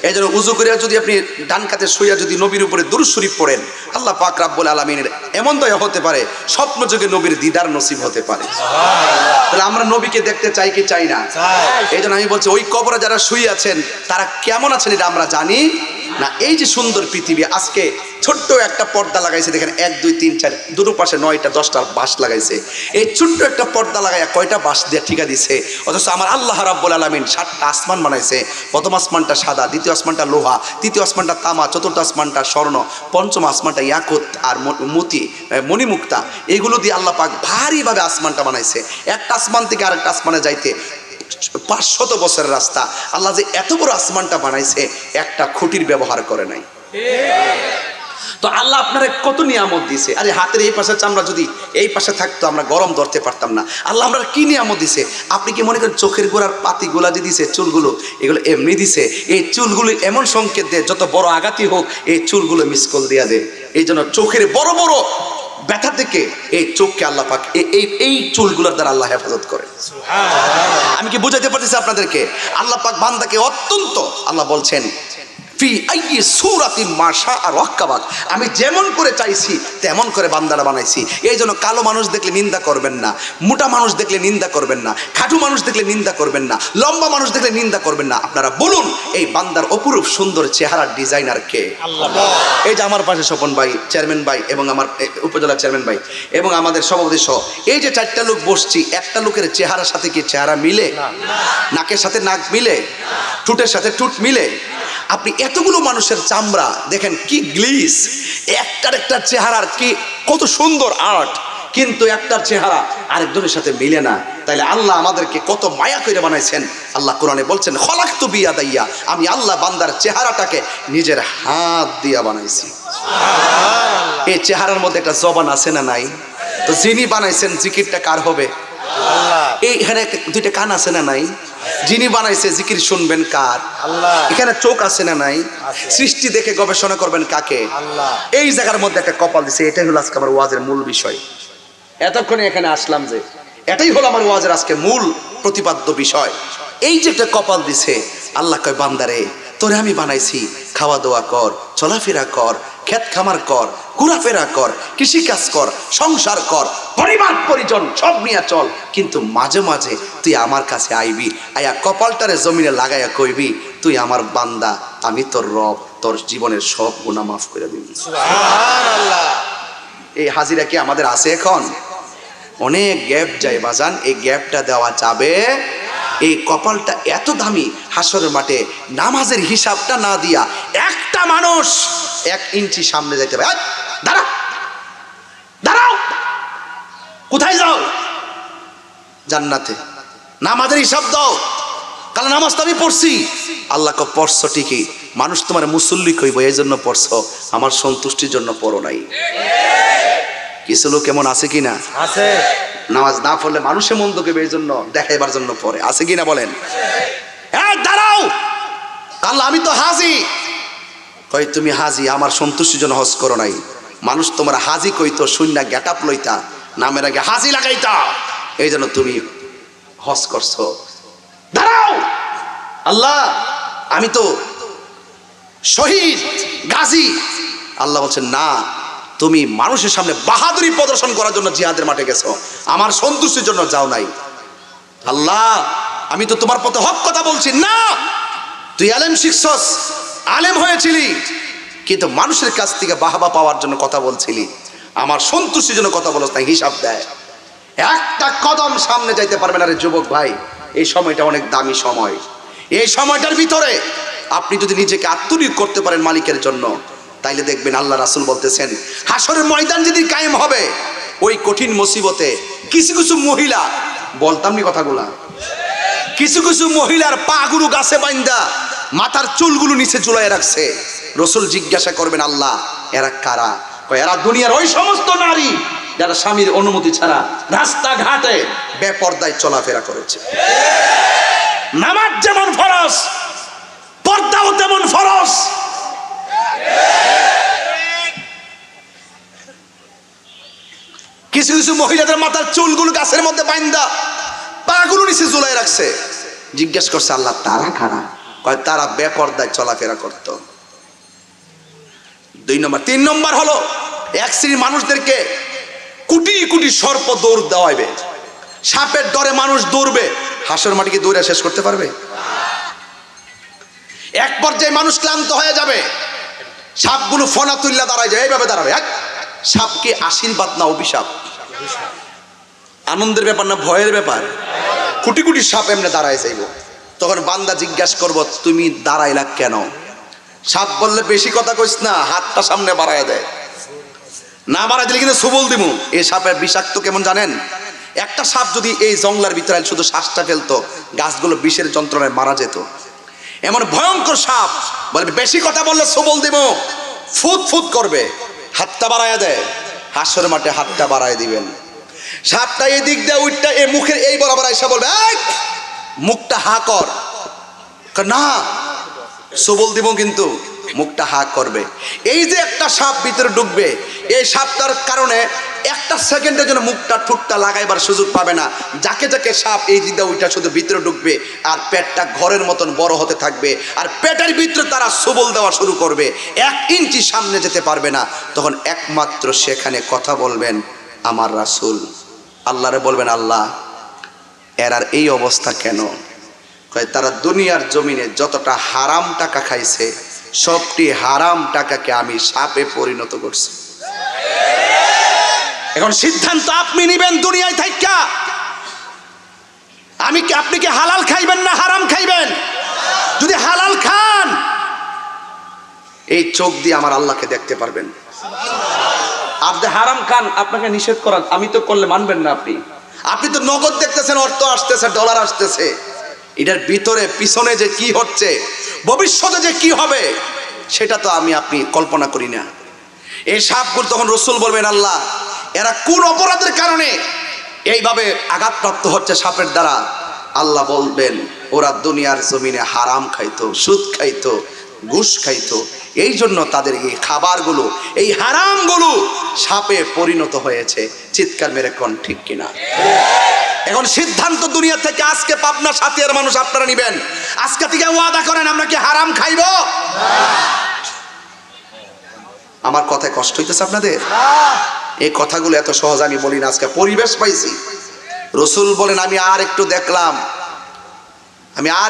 Speaker 1: এই জন্য উযু করে যদি আপনি ডান কাতে শুইয়া যদি নবীর উপরে দুরূদ শরীফ পড়েন আল্লাহ পাক রাব্বুল আলামিনের এমন দয়া হতে পারে স্বপ্ন যোগে নবীর দিদার নসিব হতে পারে। তাহলে আমরা নবীকে দেখতে চাই কি চাই না? এই জন্য আমি বলছি ওই কবরে যারা শুয়ে আছেন তারা কেমন আছেন এটা আমরা জানি না। এই যে সুন্দর পৃথিবী আজকে ছোট্ট একটা পর্দা লাগাইছে দেখেন 1 2 3 4 দুটো পাশে 9টা 10টা বাঁশ লাগাইছে। এই ছোট্ট একটা পর্দা লাগাইয়া কয়টা বাঁশ দিয়ে ঠিকা দিছে অথচ আমার আল্লাহ রাব্বুল আলামিন 7টা আসমান বানাইছে। প্রথম আসমানটা সাদা, দ্বিতীয় আসমানটা লোহা, তৃতীয় আসমানটা তামা, চতুর্থ আসমানটা স্বর্ণ, পঞ্চম আসমানটা ইয়াকুত আর মতি মণিমুক্তা এগুলো দিয়ে আল্লাহ পাক ভারীভাবে আসমানটা বানাইছে। একটা আসমান থেকে আরেকটা আসমানে যাইতে 500 বছরের রাস্তা। আল্লাহ যে এত বড় আসমানটা বানাইছে একটা খুঁটির ব্যবহার করে নাই। তো আল্লাহ আপনারে কত নিয়ামত দিয়েছে। আরে হাতের এই পাশে চামড়া যদি এই পাশে থাকতো আমরা গরম ধরতে পারতাম না। আল্লাহ আমরা কি নিয়ামত দিছে। আপনি কি মনে করেন চোখের গোড়ার পাতিগুলা যে দিছে চুলগুলো এগুলো এমনি দিছে? এই চুলগুলো এমন সংকেত দেয় যত বড় আঘাতই হোক এই চুলগুলো মিসকল দিয়া দেয়। এই জন্য চোখের বড় বড় ব্যথা থেকে এই চোখকে আল্লাহ পাক এই চুলগুলোর দ্বারা আল্লাহ হেফাজত করে। আমি কি বুঝাইতে পারতেছি আপনাদেরকে? আল্লাহ পাক বান্দাকে অত্যন্ত আল্লাহ বলছেন আমি যেমন করে চাইছি তেমন করে বান্দারা বানাইছি। এই জন্য কালো মানুষ দেখলে নিন্দা করবেন না, মোটা মানুষ দেখলে নিন্দা করবেন না, খাটু মানুষ দেখলে নিন্দা করবেন না, লম্বা মানুষ দেখলে নিন্দা করবেন না। আপনারা বলুন এই বান্দার অপরূপ সুন্দর চেহারার ডিজাইনার কে? আল্লাহ। এই যে আমার পাশে স্বপন ভাই, চেয়ারম্যান ভাই এবং আমার উপজেলা চেয়ারম্যান ভাই এবং আমাদের সভাপতি সহ এই যে 4টা লোক বসছি একটা লোকের চেহারার সাথে কি চেহারা মিলে? নাকের সাথে নাক মিলে? ঠোঁটের সাথে ঠোঁট মিলে? আপনি এতগুলো মানুষের চামড়া দেখেন কি গ্লিস, একটার একটা চেহারার কি কত সুন্দর আর্ট, কিন্তু একটার চেহারা আরেকজনের সাথে মিলে না। তাইলে আল্লাহ আমাদেরকে কত মায়া করে বানাইছেন। আল্লাহ কোরআনে বলছেন খলাকতু বিয়াদাইয়া, আমি আল্লাহ বান্দার চেহারাটাকে নিজের হাত দিয়া বানাইছি। এই চেহারার মধ্যে একটা জবান আছে না নাই? তো যিনি বানাইছেন জিকিরটা কার হবে? এখানে দুইটা কান আছে না নাই? যিনি বানাইছে জিকির শুনবেন কার?
Speaker 3: আল্লাহ।
Speaker 1: এখানে চোখ আছে না নাই?
Speaker 3: আছে।
Speaker 1: সৃষ্টি দেখে গবেষণা করবেন কাকে?
Speaker 3: আল্লাহ।
Speaker 1: এই জায়গার মধ্যে একটা কপাল দিছে, এটাই হলো আজকে আমার ওয়াজের মূল বিষয়। এতক্ষণে এখানে আসলাম যে এটাই হলো আমার ওয়াজের আজকে মূল প্রতিপাদ্য বিষয়। এই যে একটা কপাল দিছে, আল্লাহ কয় বান্দারে তোরে আমি বানাইছি, খাওয়া দাওয়া কর, চলাফেরা কর, ক্ষেত খামার কর, ঘোরাফেরা কর, কৃষি কাজ কর, সংসার কর, পরিবার পরিজন সব নিয়ে চল, কিন্তু মাঝে মাঝে তুই আমার কাছে আইবি, আয়া কপালটারে জমিনে লাগাইয়া কইবি তুই আমার বান্দা, আমি তোর রব, তোর জীবনের সব গুনাহ মাফ করে দিবি।
Speaker 3: সুবহানাল্লাহ।
Speaker 1: এই হাজিরা কি আমাদের আছে এখন? অনেক গ্যাপ যায় বাজান, এই গ্যাপটা দেওয়া যাবে। এই কপালটা এত দামি, হাসরের মাঠে নামাজের হিসাবটা না দিয়া একটা মানুষ 1 ইঞ্চি সামনে যাইতে পারে। দাঁড়া, দাঁড়াও, কোথায় যাও? জান্নাতে। নামাজের হিসাব দাও, কাল নামাজ তো আমি পড়ছি। আল্লাহ কে পড়ছো ঠিকই, মানুষ তোমার মুসল্লি কইব এই জন্য পড়ছো, আমার সন্তুষ্টির জন্য পড়ো নাই। কিছু লোক কেমন আছে কিনা?
Speaker 3: আছে।
Speaker 1: নামাজ না পড়লে মানুষে মন্দ করবে এই জন্য দেখাইবার জন্য পড়ে, আছে কিনা বলেন? এই দাঁড়াও, আল্লাহ আমি তো হাজি। কই তুমি হাজি, আমার সন্তুষ্টির জন্য হজ করো নাই। মানুষ তোমার হাজি কইতো, শূন্য গেটআপ লইতা, নামের আগে হাজি লাগাইতা, এই জন্য তুমি হজ করছো। দাঁড়াও, আল্লাহ আমি তো শহীদ গাজী। আল্লাহ বলছেন না, তুমি মানুষের সামনে বাহাদুরি প্রদর্শন করার জন্য জিহাদের মাঠে গেছো, আমার সন্তুষ্টির জন্য যাও নাই। আল্লাহ আমি তো তোমার পথে হক কথা বলছি না, তুই আলেম শিখছস, আলেম হয়েছিলি, কিন্তু মানুষের কাছ থেকে বাহবা পাওয়ার জন্য কথা বলছিলি, আমার সন্তুষ্টির জন্য কথা বলছ না, হিসাব দেয়। একটা কদম সামনে যাইতে পারবে না রে যুবক ভাই। এই সময়টা অনেক দামি সময়। এই সময়টার ভিতরে আপনি যদি নিজেকে আত্মনিয়োগ করতে পারেন মালিকের জন্য, তাইলে দেখবেন আল্লাহ রাসূল বলতেছেন হাসরের ময়দান যদি কায়েম হবে, ওই কঠিন মুসিবতে কিছু কিছু মহিলা, বলতাম নি কথাগুলা, কিছু কিছু মহিলার পা গুলো গাছে বাইন্দা মাথার চুলগুলো নিচে ঝুলায় রাখছে। রাসূল জিজ্ঞাসা করবেন আল্লাহ এরা কারা? কয় এরা দুনিয়ার ওই সমস্ত নারী যারা স্বামীর অনুমতি ছাড়া রাস্তাঘাটে বেপরদায় চলাফেরা করেছে। নামাজ যেমন ফরজ, পর্দাও তেমন ফরজ। কিছু কিছু মহিলাদের মাথার চুলগুলো গাছের মধ্যে বাইন্দা পাগুলো নিচে ঝুলাই রাখছে। জিজ্ঞেস করছে আল্লাহ তারা কারা? কয় তারা বেপরদায় চলাফেরা করত। 2 নম্বর। 3 নম্বর হলো এক শ্রেণীর মানুষদেরকে কোটি কোটি সর্প দৌড় দেওয়াইবে, সাপের ডরে মানুষ দৌড়বে, হাসর মাটিকে দৌড়ে শেষ করতে পারবে? এক পর্যায়ে মানুষ ক্লান্ত হয়ে যাবে, সাপগুলো ফনা তুল্লা দাঁড়ায় যায়, এইভাবে দাঁড়াবে। সাপ কি আশীর্বাদ না অভিশাপ? আনন্দের ব্যাপার না ভয়ের ব্যাপার? কোটি কোটি সাপ এমনি দাঁড়ায় যাইব। তখন বান্দা জিজ্ঞাসা করব তুমি দাঁড়াইলা কেন? সাপ বললে বেশি কথা কইস না, হাতটা সামনে বাড়ায় দেয়, না বাড়ায় দিলে কিন্তু সবল দিমু। এই সাপের বিষাক্ত কেমন জানেন? একটা সাপ যদি এই জঙ্গলার ভিতরে শুধু শ্বাসটা ফেলতো, গাছগুলো বিষের যন্ত্রণায় মারা যেত। এমন ভয়ঙ্কর সাপ, বলবে বেশি কথা বললে সবল দিমু, ফুট ফুট করবে, হাতটা বাড়ায় দেয়। হাসর মাঠে হাতটা বাড়ায় দিবেন, সাপটা এই দিক দিয়ে উঠটা এই মুখের এই বরাবর এসে বলবে এই মুখটা হা কর, না সবল দিব, কিন্তু মুখটা হা করবে। এই যে একটা সাপ ভিতরে ঢুকবে, এই সাপটার কারণে একটা সেকেন্ডের জন্য মুখটা ঠুকটা লাগাইবার সুযোগ পাবে না। যাকে যাকে সাপ এই দিকটা ওইটা শুধু ভিতরে ঢুকবে, আর পেটটা ঘরের মতন বড় হতে থাকবে, আর পেটের ভিতরে তারা সবল দেওয়া শুরু করবে, 1 ইঞ্চি সামনে যেতে পারবে না। তখন একমাত্র সেখানে কথা বলবেন আমার রাসূল, আল্লাহরে বলবেন আল্লাহ এরার এই অবস্থা কেন? কয় তারা দুনিয়ার জমিনে যতটা হারাম টাকা খাইছে, সবটি হারাম টাকাকে আমি সাপে পরিণত করছি। এখন সিদ্ধান্ত আপনি নেবেন দুনিয়ায় থাইকা, আপনি কি হালাল খাইবেন না হারাম খাইবেন? যদি হালাল খান, এই চোখ দিয়ে আমার আল্লাহকে দেখতে পারবেন। আপনি হারাম খান, আপনাকে নিষেধ করান, আমি তো করলে মানবেন না। আপনি তো নগদ দেখতেছেন, অর্থ আসতেছে, ডলার আসতেছে, এটার ভিতরে পিছনে যে কি হচ্ছে, ভবিষ্যতে যে কি হবে, সেটা তো আপনি কল্পনা করি না। এই সাপগুলো তখন রাসূল বলবেন আল্লাহ এরা কোন অপরাধের কারণে
Speaker 2: এইভাবে আঘাতপ্রাপ্ত হচ্ছে সাপের দ্বারা। আল্লাহ বলবেন ওরা দুনিয়ার জমিনে হারাম খাইতো, সুদ খাইতো, ঘুষ খাইতো, এই জন্য তাদের এই খাবারগুলো, এই হারামগুলো সাপে পরিণত হয়েছে। চিৎকার মেরে কোন ঠিক কিনা? এখন সিদ্ধান্ত দুনিয়া থেকে আজকে পাবনা সাতিয়ার মানুষ আপনারা নিবেন, আজকে থেকে ওয়াদা করেন আমরা কি হারাম খাইব? আমার কথায় কষ্ট হইতেছে আপনাদের? এই কথাগুলো এত সহজ আমি বলি না, আজকে পরিবেশ পাইছি। রসুল বলেন আমি আর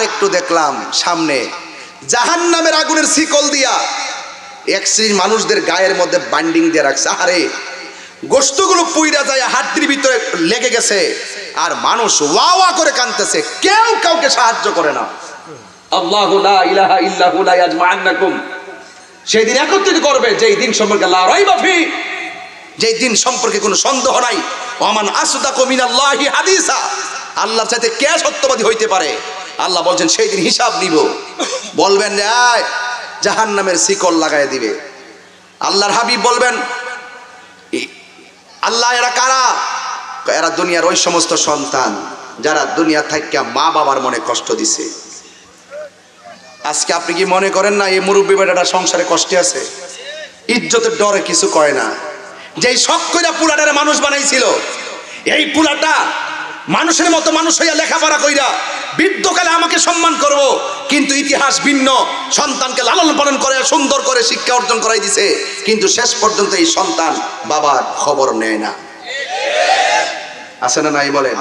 Speaker 2: একটু দেখলাম সামনে জাহান্নামের আগুনের শিকল দিয়া এক শ্রেণীর মানুষদের গায়ের মধ্যে বাইন্ডিং দিয়ে রাখছে। আরে গোশতগুলো পুইরা যায়, হাড্ডির ভিতরে লেগে গেছে, আর মানুষ ওয়া ওয়া করে কাঁদতেছে, কেউ কাউকে সাহায্য করে না। আল্লাহু লা ইলাহা ইল্লাহু লা ইয়াজমাআন্নাকুম, সেই দিন একত্রিত করবে যেই দিন সম্পর্কে লা রাইবা ফি, যেই দিন সম্পর্কে কোনো সন্দেহ নাই। ওয়ামান আসদাকু মিনাল্লাহি হাদিসা, আল্লাহর চাইতে কে সত্যবাদী হইতে পারে? আল্লাহ বলছেন সেই দিন হিসাব নিব। বলবেন যে জাহান্নামের শিকল লাগায় দিবে। আল্লাহর হাবিব বলবেন আল্লাহ এরা কারা? এরা দুনিয়ার ওই সমস্ত সন্তান যারা দুনিয়া থেকে মা বাবার মনে কষ্ট দিছে। আজকে আপনি কি মনে করেন না এই মুরব্বী বেটাটা সংসারে কষ্টে আছে? ইজ্জতের ডরে কিছু কয় না। যেই শখ কইরা পুলাটারে মানুষ বানাইছিল, এই পুলাটা মানুষের মতো মানুষ হইয়া লেখাপড়া কইরা বৃদ্ধকালে আমাকে সম্মান করব, কিন্তু ইতিহাস ভিন্ন। সন্তানকে লালন পালন করে সুন্দর করে শিক্ষা অর্জন করাই দিছে, কিন্তু শেষ পর্যন্ত এই সন্তান বাবার খবর নেয় না। আছে না নাই বলেন?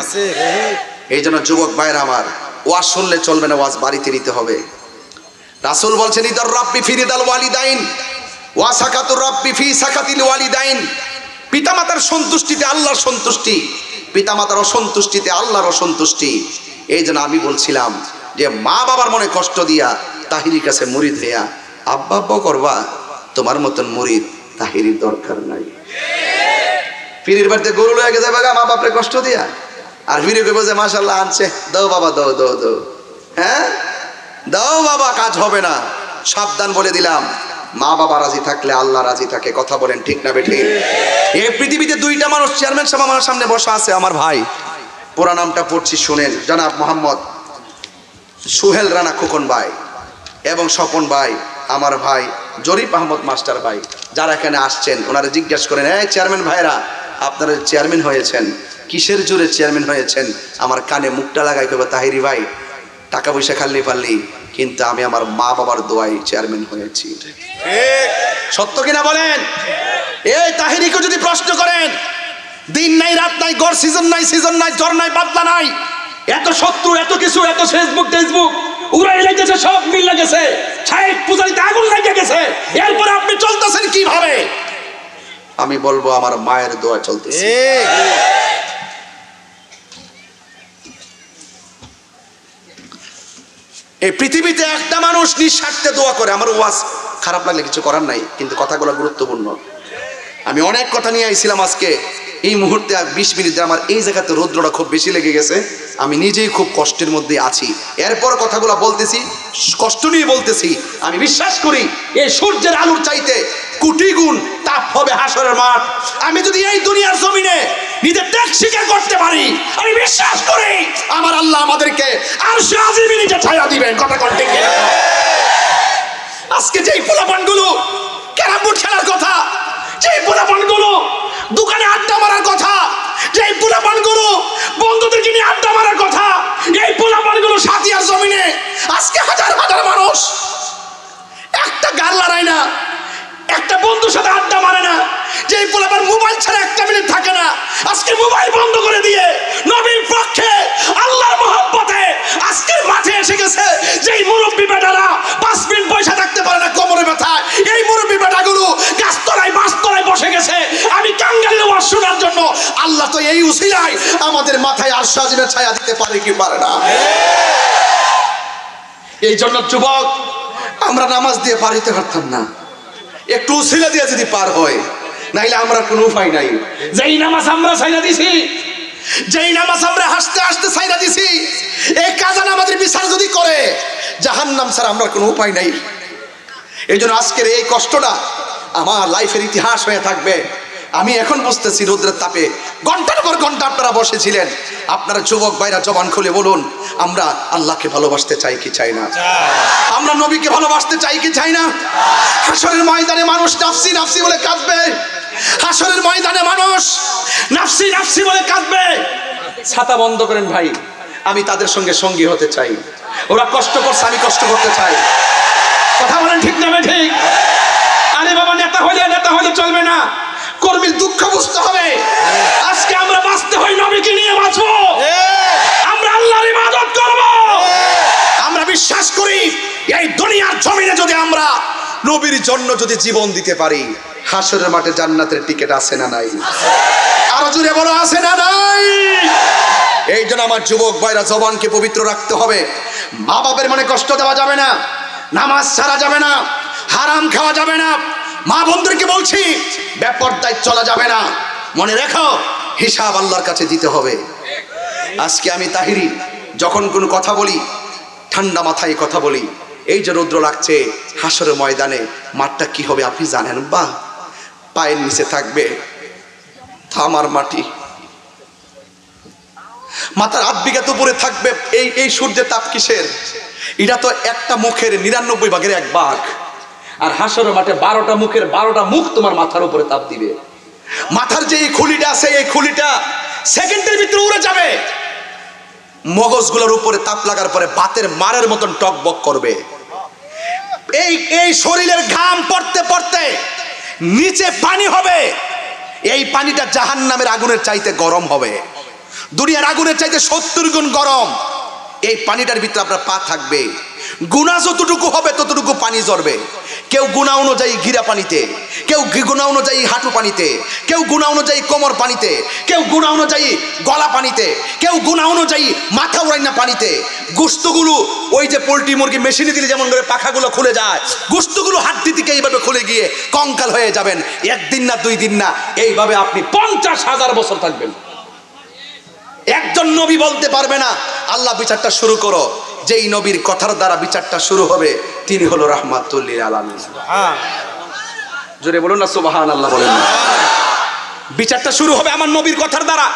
Speaker 2: এই জন্য যুবক ভাইরা আমার, ওয়াজ শুনলে চলবে না, ওয়াজ বাড়িতে নিতে হবে। রাসূল বলছেন ইদার রাব্বি ফি রিদাল ওয়ালিদাইন ওয়া সাকাতুর রাব্বি ফি সাকাতিল ওয়ালিদাইন, পিতামাতার সন্তুষ্টিতে আল্লাহর সন্তুষ্টি, পিতামাতার অসন্তুষ্টিতে আল্লাহর অসন্তুষ্টি। এই জন্য আমি বলছিলাম যে মা বাবার মনে কষ্ট দিয়া তাহিরির কাছে মুরিদ হইয়া আব্বা আব্বা করবা, তোমার মতন মুরিদ তাহিরির দরকার নাই। পীরের বাড়িতে গরু লয়ে গেছে বাগা মা বাপরে কষ্ট দিয়া, আর ফিরে কইব যে মাশাআল্লাহ আনছে, দাও বাবা দাও দাও দাও, হ্যাঁ দাও বাবা, কাজ হবে না। সাবধান বলে দিলাম, মা বাবা রাজি থাকলে আল্লাহ রাজি থাকে। কথা বলেন ঠিক না বেঠিক? এই পৃথিবীতে দুইটা মানুষ চেয়ারম্যান সাহেব আমার সামনে বসা আছে, আমার ভাই, পুরা নামটা পড়ছি শুনেন, জনাব মোহাম্মদ সুহেল রানা খোকন ভাই এবং স্বপন ভাই, আমার ভাই জরিফ আহমদ মাস্টার ভাই, যারা এখানে আসছেন ওনারা জিজ্ঞাসা করেন, এই চেয়ারম্যান ভাইরা আপনারা চেয়ারম্যান হয়েছেন, কিসের জোরে চেয়ারম্যান হয়েছেন? আমার কানে মুখটা লাগাই কইব তাহিরি ভাই টাকা পয়সা খাল্লি পারলি, কিন্তু আমি আমার মা বাবার দোয়াই চেয়ারম্যান হয়েছি। সত্য কিনা বলেন? এই তাহিরিকে যদি প্রশ্ন করেন, দিন নাই রাত নাই, গড় সিজন নাই জ্বর নাই পাতলা নাই, এত শত্রু এত কিছু, এত ফেসবুক উড়াই লেগেছে, সব মিল লেগেছে, ছায়েক পূজারিতে আগুন লেগে গেছে, এরপরে আপনি চলতেছেন কিভাবে? আমি বলবো আমার মায়ের দোয়া চলতেছে। এই পৃথিবীতে একটা মানুষ নিঃস্বার্থে দোয়া করে। আমার ওয়াজ খারাপ লাগলে কিছু করার নাই, কিন্তু কথাগুলো গুরুত্বপূর্ণ। আমি অনেক কথা নিয়ে আইছিলাম আজকে, এই মুহূর্তে 20 মিনিট আমার এই জায়গাতে রৌদ্রটা খুব বেশি লেগে গেছে, আমি নিজেই খুব কষ্টের মধ্যে আছি। এরপর কথাগুলো বলতেছি, কষ্ট নিয়ে বলতেছি। আমি বিশ্বাস করি এই সূর্যের আলোর চাইতে কোটি গুণ তাপ হবে হাসরের মাঠ। আমি যদি এই দুনিয়ার জমিনে নিজের ত্যাগ স্বীকার করতে পারি, আমি বিশ্বাস করি আমার আল্লাহ আমাদেরকে আরশে আজিমে নিচে ছায়া দিবেন। কথা কন্টে কি? আজকে যেই পোলাপানগুলো ক্যারাম বোর্ড খেলার কথা, যেই পোলাপানগুলো দোকানে আড্ডা মারার কথা, যেই পোলাপানগুলো বন্ধুদেরকে নিয়ে আড্ডা মারার কথা, এই পোলাপানগুলো সাতিয়ার জমিনে আজকে হাজার হাজার মানুষ একটা গাল লড়ায় না, একটা বন্ধুর সাথে আড্ডা মারে না, যেই পোলাপান মোবাইল ছাড়া একটা মিনিট থাকে না, আজকে মোবাইল বন্ধ করে দিয়ে নবীর পক্ষে আল্লাহর মহব্বতে আজকের মাঠে এসে গেছে। যেই মুরব্বী বেটারা 5 মিনিট পয়সা থাকতে পারে না কোমরে ব্যথায়, এই মুরব্বী বেটাগুলো গাছতলায় বাসতলায় বসে গেছে আমি কাঙ্গালের ওয়াজ শোনার জন্য। আল্লাহ তো এই উসিলায় আমাদের মাথায় আরশে আজিমের ছায়া দিতে পারে কি পারে না? এই জন্য যুবক, আমরা নামাজ দিয়ে পার হইতে পারতাম না, একটু উসিলা দিয়ে যদি পার হয়, নাইলে আমরা কোনো উপায় নাই। যেই নামাজ আমরা ছাইরা দিছি, যেই নামাজ আমরা হাসতে হাসতে ছাইরা দিছি, এই কাজা নামাজের বিচার যদি করে জাহান্নাম ছাড়া আমরা কোনো উপায় নাই। এই জন্য আজকের এই কষ্টটা আমার লাইফের ইতিহাস হয়ে থাকবে। আমি এখন বুঝতেছি রোদ্রের তাপে ঘন্টার পর ঘন্টা আপনারা বসেছিলেন। আপনারা যুবক ভাইরা জবান খুলে বলুন, আমরা আল্লাহকে ভালোবাসতে চাই কি চাই না? আমরা নবীকে ভালোবাসতে চাই কি চাই না? হাসরের ময়দানে মানুষ নাফসি নাফসি বলে কাঁদবে। হাসরের ময়দানে মানুষ নাফসি নাফসি বলে কাঁদবে। ছাতা বন্ধ করেন ভাই, আমি তাদের সঙ্গে সঙ্গী হতে চাই। ওরা কষ্ট করছে, আমি কষ্ট করতে চাই। কথা বলেন ঠিক না ঠিক? আরে বাবা, নেতা হলে চলবে না, কর্মীর দুঃখ বুঝতে হবে। আজকে আমরা বাঁচতে হয় নবীকে নিয়ে বাঁচবো। আমরা আল্লাহর ইবাদত করব। আমরা বিশ্বাস করি এই দুনিয়ার জমিনে যদি আমরা নবীর জন্য যদি জীবন দিতে পারি, হাসরের মাঠে জান্নাতের টিকিট আছে না নাই? আরো জোরে বলো, আছে না নাই? এই জন্য আমার যুবক ভাইরা জবানকে পবিত্র রাখতে হবে। মা বাপের মনে কষ্ট দেওয়া যাবে না, নামাজ ছাড়া যাবে না, হারাম খাওয়া যাবে না। মা বোনদেরকে বলছি, বেপরদায় চলা যাবে না। মনে রেখো, হিসাব আল্লাহর কাছে দিতে হবে। আজকে আমি তাহিরি যখন কোনো কথা বলি, ঠান্ডা মাথায় কথা বলি। এই যে রৌদ্র লাগছে, হাসরের ময়দানে মাঠটা কি হবে আপনি জানেন? বা পায়ের নিচে থাকবে থামার মাটি, মাথার 8 বিঘা উপরে থাকবে। এই সূর্যের তাপ কিসের? এটা তো একটা মুখের 99 ভাগের 1 ভাগ। আর হাসরের মাঠে 12টা মুখের 12টা মুখ তোমার মাথার উপরে তাপ দিবে। মাথার যে এই খুলিটা আছে, এই খুলিটা সেকেন্ডের ভিতরে উড়ে যাবে। মগজগুলোর উপরে তাপ লাগার পরে বাতের মারের মতন টকবক করবে। এই শরীরের ঘাম পড়তে পড়তে নিচে পানি হবে। এই পানিটা জাহান্নামের আগুনের চাইতে গরম হবে। দুনিয়ার আগুনের চাইতে 70 গুণ গরম। এই পানিটার ভিতরে আপনার পা থাকবে। গুনাহ যতটুকু হবে ততটুকু পানি ঝরবে। কেউ গুনাহ অনুযায়ী ঘিরা পানিতে, কেউ গুনাহ অনুযায়ী হাঁটু পানিতে, কেউ গুনাহ অনুযায়ী কোমর পানিতে, কেউ গুনাহ অনুযায়ী গলা পানিতে, কেউ গুনাহ অনুযায়ী মাথা উড়াইনা পানিতে। গোশতগুলো ওই যে পোল্ট্রি মুরগি মেশিনে দিলে যেমন করে পাখাগুলো খুলে যায়, গোশতগুলো হাড্ডি থেকে এইভাবে খুলে গিয়ে কঙ্কাল হয়ে যাবেন। 1 দিন না 2 দিন না, এইভাবে আপনি 50,000 বছর থাকবেন। একজন নবী বলতে পারবে না আল্লাহ বিচারটা শুরু করো। যেই নবীর কথার দ্বারা বিচারটা শুরু হবে তিনি হলো রাহমাতুল লিল আলামিন। জোরে বলুন না সুবহানাল্লাহ, বলেন না। বিচারটা শুরু হবে আমার নবীর কথার দ্বারা।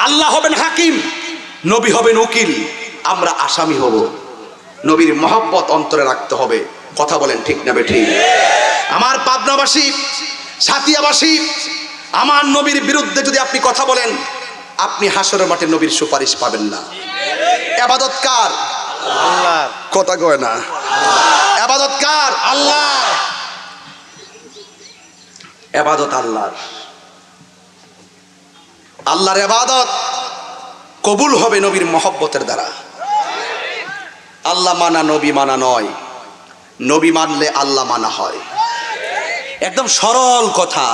Speaker 2: আল্লাহ হবেন হাকিম, নবী হবেন উকিল, আমরা আসামি হব। নবীর মহব্বত অন্তরে রাখতে হবে। কথা বলেন ঠিক না বেঠিক? আমার পাবনাবাসী, সাতিয়াবাসী, আমার নবীর বিরুদ্ধে যদি আপনি কথা বলেন, আপনি হাসরের মাঠে নবীর সুপারিশ পাবেন না। ইবাদত কার? আল্লাহর। কথা কয় না। ইবাদত কার? আল্লাহর। ইবাদত আল্লাহর। আল্লাহর ইবাদত কবুল হবে নবীর মহব্বতের দ্বারা। আল্লাহ মানা নবী মানা নয়, নবী মানলে আল্লাহ মানা হয়। একদম সরল কথা।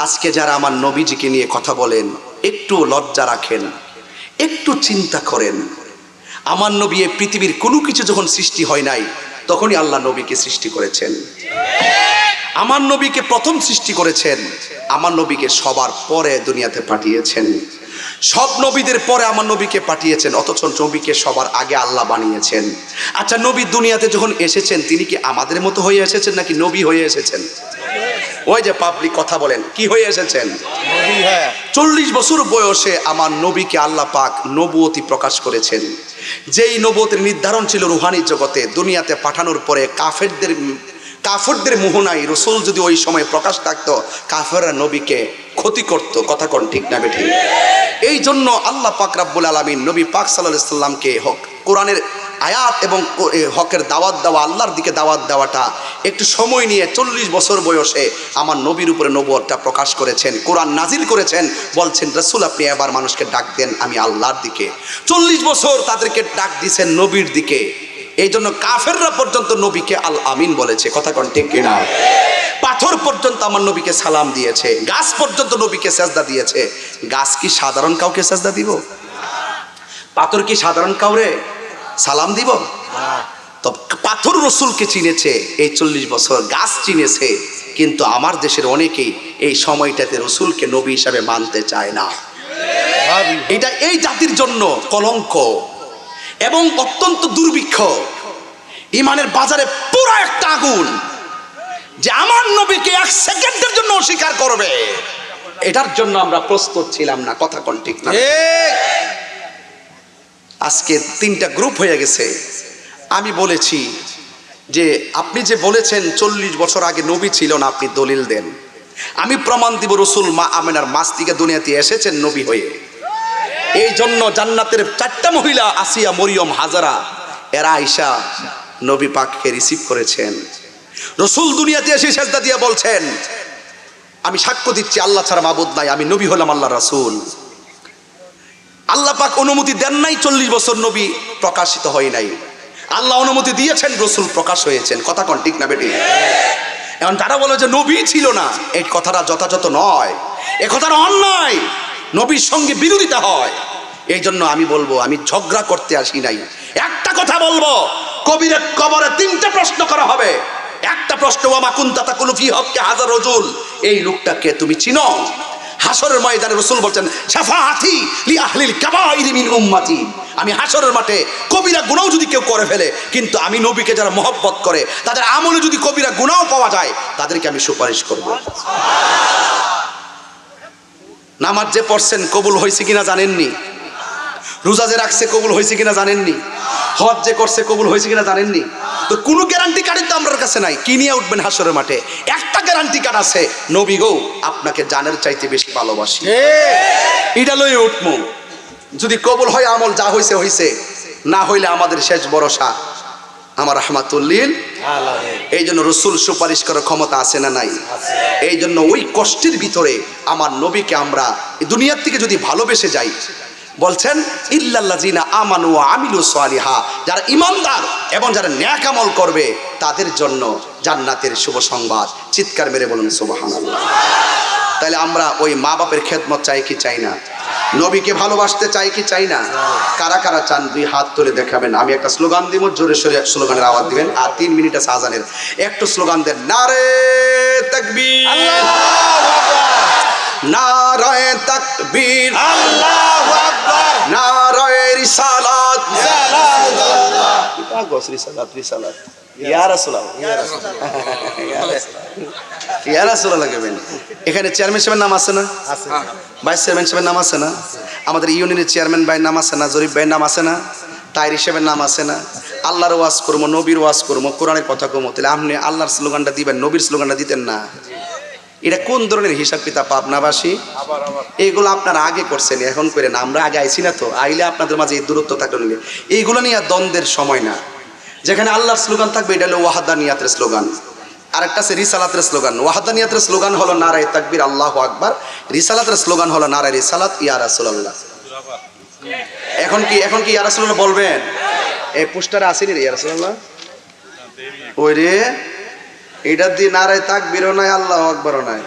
Speaker 2: আজকে যারা আমার নবীজিকে নিয়ে কথা বলেন, একটু লজ্জা রাখেন, একটু চিন্তা করেন। আমার নবী এই পৃথিবীর কোনো কিছু যখন সৃষ্টি হয় নাই, তখনই আল্লাহ নবীকে সৃষ্টি করেছেন। আমার নবীকে প্রথম সৃষ্টি করেছেন, আমার নবীকে সবার পরে দুনিয়াতে পাঠিয়েছেন। সব নবীদের পরে আমার নবীকে পাঠিয়েছেন, অথচ নবীকে সবার আগে আল্লাহ বানিয়েছেন। আচ্ছা, নবী দুনিয়াতে যখন এসেছেন, তিনি কি আমাদের মতো হয়ে এসেছেন নাকি নবী হয়ে এসেছেন? ওই যে পাবলিক কথা বলেন, কি হয়ে এসেছেন? 40 বছর বয়সে আমার নবীকে আল্লাহ পাক নবুয়তি প্রকাশ করেছেন। যেই নবুয়তির নির্ধারণ ছিল রুহানি জগতে, দুনিয়াতে পাঠানোর পরে কাফেরদের মোহনায় রসুল যদি ওই সময় প্রকাশ থাকতো, কাফেররা নবীকে ক্ষতি করত। কথা কোন ঠিক না বেঠিক? এই জন্য আল্লাহ পাক রাব্বুল আলামিন নবী পাক সাল্লাল্লাহু আলাইহি সাল্লামকে কোরআনের আয়াত এবং হকের দাওয়াত দেওয়া, আল্লাহর দিকে দাওয়াত দেওয়াটা একটু সময় নিয়ে 40 বছর বয়সে আমার নবীর উপরে নবুয়তটা প্রকাশ করেছেন, কোরআন নাজিল করেছেন। বলছেন, রাসূল আপনি এবার মানুষকে ডাক দেন আমি আল্লাহর দিকে। 40 বছর তাদেরকে ডাক দিয়েছেন নবীর দিকে। এই জন্য কাফেররা পর্যন্ত নবীকে আল আমিন বলেছে। কথা কোন ঠিক কিনা? পাথর পর্যন্ত আমার নবীকে সালাম দিয়েছে, গাছ পর্যন্ত নবীকে সেজদা দিয়েছে। গাছ কি সাধারণ কাউকে সেজদা দিব? পাথর কি সাধারণ কাউরে সালাম দিব? তো পাথর রসুলকে চিনেছে এই 40 বছর, গাছ চিনেছে। কিন্তু আমার দেশের অনেকেই এই সময়টাতে রসুলকে নবী হিসাবে মানতে চায় না। এটা এই জাতির জন্য কলঙ্ক এবং অত্যন্ত দুর্ভিক্ষ। ইমানের বাজারে পুরো একটা আগুন যে আমার নবীকে 1 সেকেন্ডের জন্য অস্বীকার করবে, এটার জন্য আমরা প্রস্তুত ছিলাম না। কথা কোন ঠিক না? আজকে 3টা গ্রুপ হয়ে গেছে। আমি বলেছি যে আপনি যে বলেছেন 40 বছর আগে নবী ছিল না, আপনি দলিল দেন। আমি প্রমাণ দিব রসুল মা আমেনার মাস থেকে দুনিয়াতে এসেছেন নবী হয়ে। এই জন্য জান্নাতের 4টা মহিলা আসিয়া, মরিয়ম, হাজারা, এরা আয়েশা নবী পাককে রিসিভ করেছেন। রসুল দুনিয়াতে এসে সেজদা দিয়ে বলছেন, আমি সাক্ষ্য দিচ্ছি আল্লাহ ছাড়া মাবুদ নাই, আমি নবী হলাম আল্লাহ রাসূল। আল্লাহ পাক অনুমতি দেন নাই, 40 বছর নবী প্রকাশিত হয় নাই। আল্লাহ অনুমতি দিয়েছেন, রসুল প্রকাশ হয়েছেন। কথা কোন ঠিক না বেটি? এখন তারা বলে যে নবী ছিল না, এই কথাটা যথাযথ নয়, এ কথাটা অন্যায়, নবীর সঙ্গে বিরোধিতা হয়। এই জন্য আমি বলবো, আমি ঝগড়া করতে আসি নাই। একটা কথা বলবো, কবিরের কবরে 3টা প্রশ্ন করা হবে। একটা প্রশ্ন, ওয়ামা কুনতা তাকুলু ফি হক্কি হাযার রাজুল, এই লোকটাকে তুমি চিনো? হাসরের ময়দানে রসুল বলছেন, শাফাআতি লি আহলিল কাবাইরি মিন উম্মতি, আমি হাসরের মাঠে কবিরা গুনাহ যদি কেউ করে ফেলে, কিন্তু আমি নবীকে যারা মহব্বত করে, তাদের আমলে যদি কবিরা গুনাহ পাওয়া যায়, তাদেরকে আমি সুপারিশ করব। নামাজ যে পড়ছেন কবুল হয়েছে কিনা জানেননি? রোজা যে রাখছে কবুল হয়েছে কিনা জানেননি? হজ যে করছে কবুল হয়েছে কিনা জানেননি? তো কোনো গ্যারান্টি কার্ডই তো আমার কাছে নাই। কি নিয়ে উঠবেন হাসরের মাঠে? একটা গ্যারান্টি কার্ড আছে, নবী গো আপনাকে জানের চাইতে বেশি ভালোবাসি, এটা লয়ে উঠবো। যদি কবুল হয় আমল, যা হয়েছে হয়েছে, না হইলে আমাদের শেষ ভরসা আমার রাহমাতুল্লিল। এই জন্য রসুল সুপারিশ করার ক্ষমতা আছে না নাই? এই জন্য ওই কষ্টের ভিতরে আমার নবীকে আমরা দুনিয়ার থেকে যদি ভালোবেসে যাই, বলছেন ইল্লাল্লাযিনা আমানু ওয়া আমিলু সালিহা, যারা ঈমানদার এবং যারা নেক আমল করবে তাদের জন্য জান্নাতের শুভ সংবাদ। চিৎকার মেরে বলুন সুবহানাল্লাহ। তাহলে আমরা ওই মা বাপের খেদমত চাই কি চাই না? নবীকে ভালোবাসতে চাই কি চাই না? কারা কারা চান 2 হাত তুলে দেখাবেন। আমি একটা স্লোগান দিব, জোরে সোরে স্লোগানের আওয়াজ দিবেন, আর 3 মিনিট আছে আজানের। একটু স্লোগান দেন, নারে তাকবীর, আল্লাহু আকবার, নারে তাকবীর, আল্লাহু আকবার, নারে রিসালাত, রিসালাত, এটা গোস রিসালাত, রিসালাত, ইয়া রাসূলুল্লাহ, ইয়া রাসূলুল্লাহ লাগবেন। এখানে চেয়ারম্যান সাহেবের নাম আছে না? আছে। ভাইস চেয়ারম্যান সাহেবের নাম আছে না? আমাদের ইউনিয়নের চেয়ারম্যান ভাইয়ের নাম আছে না? জরিফ ভাইয়ের নাম আছে না? তাইর হিসেবের নাম আছে না? আল্লাহর ওয়াজ করবো, নবীর ওয়াজ করবো, কোরআনের কথা কমো, তাহলে আপনি আল্লাহর স্লোগানটা দিবেন, নবীর স্লোগানটা দিতেন না? এটা কোন ধরনের হিসাব কিতাব পাবনাবাসী? এইগুলো আপনারা আগে করছেন, এখন করেন। আমরা আগে আইছি না তো, আইলে আপনাদের মাঝে এই দূরত্ব থাকলে নিলে এইগুলো নিয়ে দ্বন্দ্বের সময় না। যেখানে আল্লাহর স্লোগান থাকবে, এটা হলো ওয়াহদানিয়াতের স্লোগান। আরেকটা আছে রিসালাতের স্লোগান। ওয়াহদানিয়াতের স্লোগান হলো নারায়ে তাকবীর, আল্লাহু আকবার। রিসালাতের স্লোগান হলো নারায়ে রিসালাত, ইয়া রাসূলুল্লাহ। এখন কি ইয়া রাসূলুল্লাহ বলবেন? এই পোস্টারে আসেনি রে ইয়া রাসূলুল্লাহ, ওই রে এটা দিয়ে নারায়ে তাকবীরও নাই, আল্লাহু আকবারও নাই,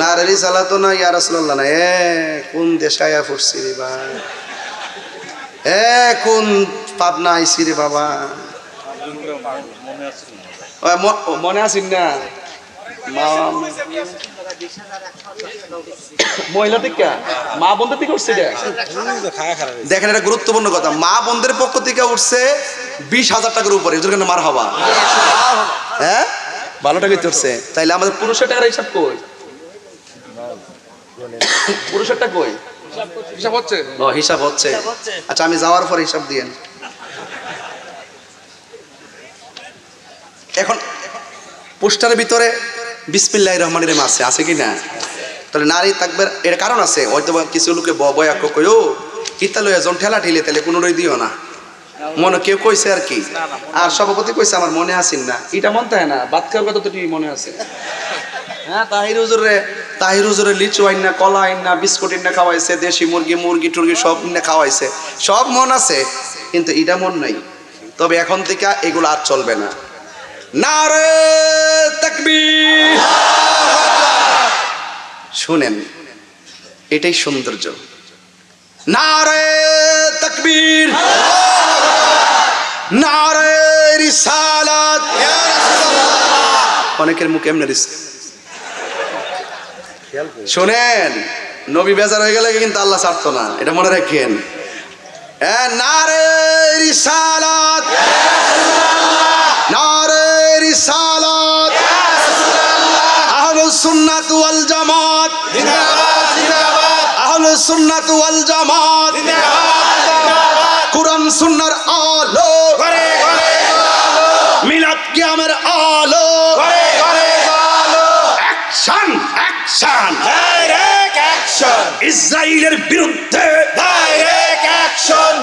Speaker 2: নারায়ে রিসালাতও নাই, ইয়া রাসূলুল্লাহ নাই। কোন দেশে আয়া পড়ছি রে ভাই, কোন পাবনা আইছি রে বাবা, মনে আছেন না? মহিলা থেকে মা বোনদের থেকে উঠছে। দেখেন, এটা গুরুত্বপূর্ণ কথা। মা বোনদের পক্ষ থেকে উঠছে 20,000 টাকার উপরে, মার হবা। হ্যাঁ, ভালো টাকা উঠছে। তাইলে আমাদের পুরুষের টাকার হিসাব কই? পুরুষেরটা কই? হিসাব হচ্ছে। ও, হিসাব হচ্ছে। আচ্ছা, আমি যাওয়ার পর হিসাব দিয়েন। এখন পোস্টারের ভিতরে বিসমিল্লাহির রহমানির রহিম আছে কি না? তাহলে নারী তাকবীর এর কারণ আছে। হয়তো কিছু লোকে বয়া কইও হিতা লইয়া জন ঠেলা ঠেলে, তাহলে কোনোই দিও না। মনে কেউ কইছে আর কি, আর সভাপতি কইছে আমার মনে আসেন না, এটা মন তাই না। বাদ খাওয়ার কথা তো ঠিক মনে আছে। হ্যাঁ, তাহির হুজুরে লিচু আইন না, কলা আইন না, বিস্কুট আইন না খাওয়াইছে, দেশি মুরগি টুরগি সব না খাওয়াইছে, সব মন আছে, কিন্তু এটা মন নাই। তবে এখন থেকে এগুলো আর চলবে না। নারে তাকবীর, শুনেন, এটাই সৌন্দর্য। নারে তাকবীর, নারে রিসালাত। অনেকের মুখে এমনি শোনেন, নবী বেজার হয়ে গেলে কিন্তু আল্লাহ ছাড়তো না, এটা মনে রাখেন। নারে রিসালাত, নারে রিসালাত, আহলুস সুন্নাত ওয়াল জামাত। আহলুস সুন্নাত ওয়াল জামাত কুরআন সুন্নাহর আলো
Speaker 3: ঘরে ঘরে আলো,
Speaker 2: মিলাদ কিয়ামের আলো
Speaker 3: ঘরে ঘরে আলো,
Speaker 2: অ্যাকশন অ্যাকশন
Speaker 3: ডাইরেক্ট অ্যাকশন,
Speaker 2: ইসরায়েলের বিরুদ্ধে
Speaker 3: ডাইরেক্ট অ্যাকশন।